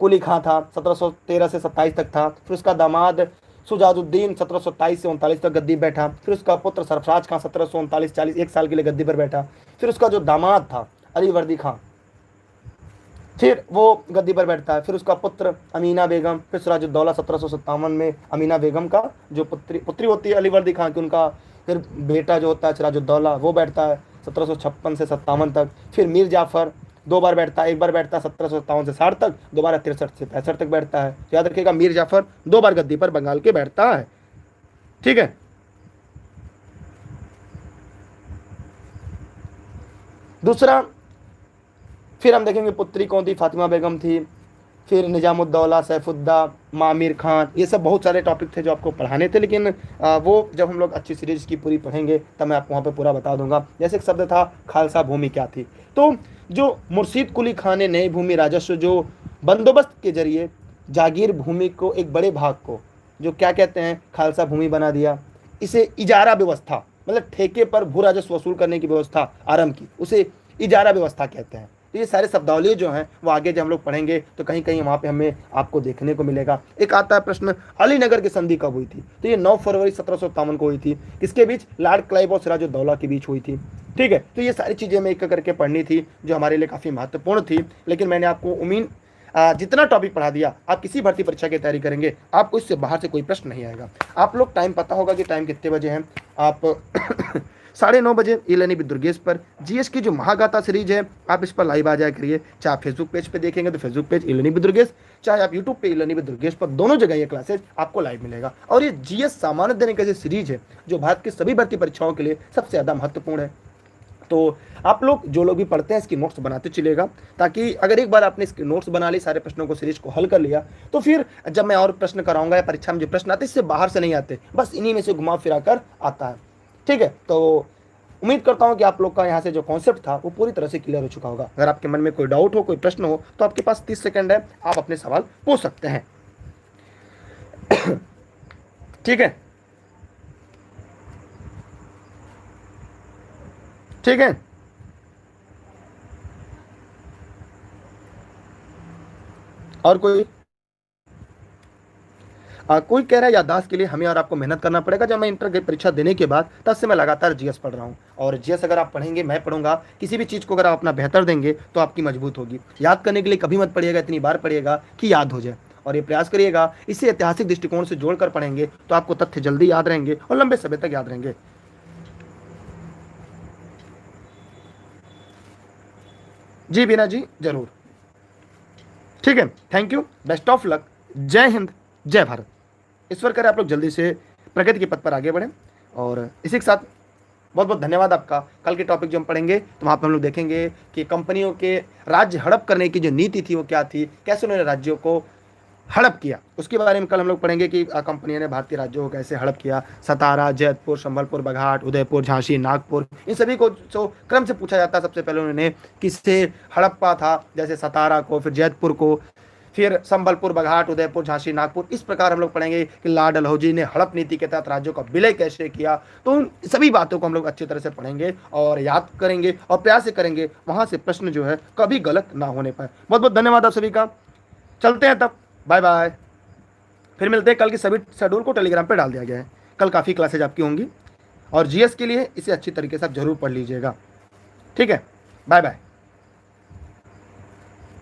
कुली खां था, 1713 से 27 तक था। फिर उसका दामाद सुजाउद्दीन 1727 से 39 तक गद्दी बैठा। फिर उसका पुत्र सरफराज खां 1739-40 एक साल के लिए गद्दी पर बैठा। फिर उसका जो दामाद था अली वर्दी खां, फिर वो गद्दी पर बैठता है। फिर उसका पुत्र अमीना बेगम, फिर सिराजुद्दौला 1757 में अमीना बेगम का जो पुत्री पुत्री होती है अली वर्दी खां की, उनका फिर बेटा जो होता है सिराजुद्दौला वो बैठता है 1756 से 57 तक। फिर मीर जाफ़र 2 बार बैठता है, एक बार बैठता है 1757 से 60 तक, दोबारा 63 से 65 तक बैठता है। तो याद रखिएगा मीर जाफ़र 2 बार गद्दी पर बंगाल के बैठता है। ठीक है, दूसरा फिर हम देखेंगे पुत्री कौन थी, फातिमा बेगम थी। फिर निजामुद्दौला, सैफुद्दा, मामिर खान, ये सब बहुत सारे टॉपिक थे जो आपको पढ़ाने थे, लेकिन वो जब हम लोग अच्छी सीरीज़ की पूरी पढ़ेंगे तब मैं आपको वहाँ पे पूरा बता दूंगा। जैसे एक शब्द था खालसा भूमि क्या थी। तो जो मुर्शीद कुली खान ने नई भूमि राजस्व जो बंदोबस्त के जरिए जागीर भूमि को एक बड़े भाग को जो क्या कहते हैं खालसा भूमि बना दिया, इसे इजारा व्यवस्था मतलब ठेके पर भू राजस्व वसूल करने की व्यवस्था आरंभ की, उसे इजारा व्यवस्था कहते हैं। तो ये सारे शब्दावली जो हैं वो आगे जब हम लोग पढ़ेंगे तो कहीं कहीं वहाँ पे हमें आपको देखने को मिलेगा। एक आता है प्रश्न, अलीनगर की संधि कब हुई थी? तो ये 9 फरवरी 1757 को हुई थी। किसके बीच? लॉर्ड क्लाइव और सिराजुद्दौला के बीच हुई थी। ठीक है, तो ये सारी चीज़ें मैं एक करके पढ़नी थी जो हमारे लिए काफ़ी महत्वपूर्ण थी। लेकिन मैंने आपको उम्मीद जितना टॉपिक पढ़ा दिया, आप किसी भर्ती परीक्षा की तैयारी करेंगे आपको इससे बाहर से कोई प्रश्न नहीं आएगा। आप लोग टाइम पता होगा कि टाइम कितने बजे हैं, आप 9:30 बजे ई लर्निंग विद दुर्गेश पर जीएस की जो महागाथा सीरीज है आप इस पर लाइव आ जाया करिए। चाहे आप फेसबुक पेज पे देखेंगे तो Facebook page e learning with Durgesh, चाहे आप यूट्यूब पे ई लर्निंग विद दुर्गेश पर, दोनों जगह ये क्लासेज आपको लाइव मिलेगा। और ये जीएस सामान्य देने की सीरीज है जो भारत की सभी भर्ती परीक्षाओं के लिए सबसे ज़्यादा महत्वपूर्ण है। तो आप लोग जो लोग भी पढ़ते हैं इसकी नोट्स बनाते चलिएगा, ताकि अगर एक बार आपने इसके नोट्स बना ली, सारे प्रश्नों को सीरीज को हल कर लिया, तो फिर जब मैं और प्रश्न कराऊंगा या परीक्षा में जो प्रश्न आते हैं इससे बाहर से नहीं आते, बस इन्हीं में से घुमा फिरा कर आता है। ठीक है, तो उम्मीद करता हूं कि आप लोग का यहाँ से जो कॉन्सेप्ट था वो पूरी तरह से क्लियर हो चुका होगा। अगर आपके मन में कोई डाउट हो, कोई प्रश्न हो, तो आपके पास 30 सेकंड है, आप अपने सवाल पूछ सकते हैं। ठीक है, ठीक है, और कोई कह रहा है याददाश्त के लिए हमें और आपको मेहनत करना पड़ेगा। जब मैं इंटर की परीक्षा देने के बाद तब से मैं लगातार जीएस पढ़ रहा हूँ, और जीएस अगर आप पढ़ेंगे, मैं पढ़ूंगा, किसी भी चीज़ को अगर आप अपना बेहतर देंगे तो आपकी मजबूत होगी। याद करने के लिए कभी मत पढ़िएगा, इतनी बार पढ़िएगा कि याद हो जाए, और ये प्रयास करिएगा इसे ऐतिहासिक दृष्टिकोण से जोड़कर पढ़ेंगे तो आपको तथ्य जल्दी याद रहेंगे और लंबे समय तक याद रहेंगे। जी बीना जी, जरूर। ठीक है, thank you, best of luck, जय हिंद, जय भारत। ईश्वर करे आप लोग जल्दी से प्रगति के पथ पर आगे बढ़ें। और इसी के साथ बहुत बहुत धन्यवाद आपका। कल के टॉपिक जो हम पढ़ेंगे तो वहाँ पर हम लोग देखेंगे कि कंपनियों के राज्य हड़प करने की जो नीति थी वो क्या थी, कैसे उन्होंने राज्यों को हड़प किया, उसके बारे में कल हम लोग पढ़ेंगे कि कंपनियों ने भारतीय राज्यों को कैसे हड़प किया। सतारा, जयपुर, संबलपुर, बघाट, उदयपुर, झांसी, नागपुर, इन सभी को जो क्रम से पूछा जाता है, सबसे पहले उन्होंने किससे हड़प्पा था, जैसे सतारा को, फिर जयपुर को, फिर संबलपुर, बघाट, उदयपुर, झांसी, नागपुर। इस प्रकार हम लोग पढ़ेंगे कि लॉर्ड डलहौजी ने हड़प नीति के तहत राज्यों का विलय कैसे किया। तो उन सभी बातों को हम लोग अच्छी तरह से पढ़ेंगे और याद करेंगे और प्रयास करेंगे वहाँ से प्रश्न जो है कभी गलत ना होने पाए। बहुत बहुत धन्यवाद आप सभी का। चलते हैं तब, बाय बाय। फिर मिलते हैं। कल की सभी शेड्यूल को टेलीग्राम पे डाल दिया गया है। कल काफ़ी क्लासेज आपकी होंगी और जीएस के लिए इसे अच्छी तरीके से आप जरूर पढ़ लीजिएगा। ठीक है, बाय बाय।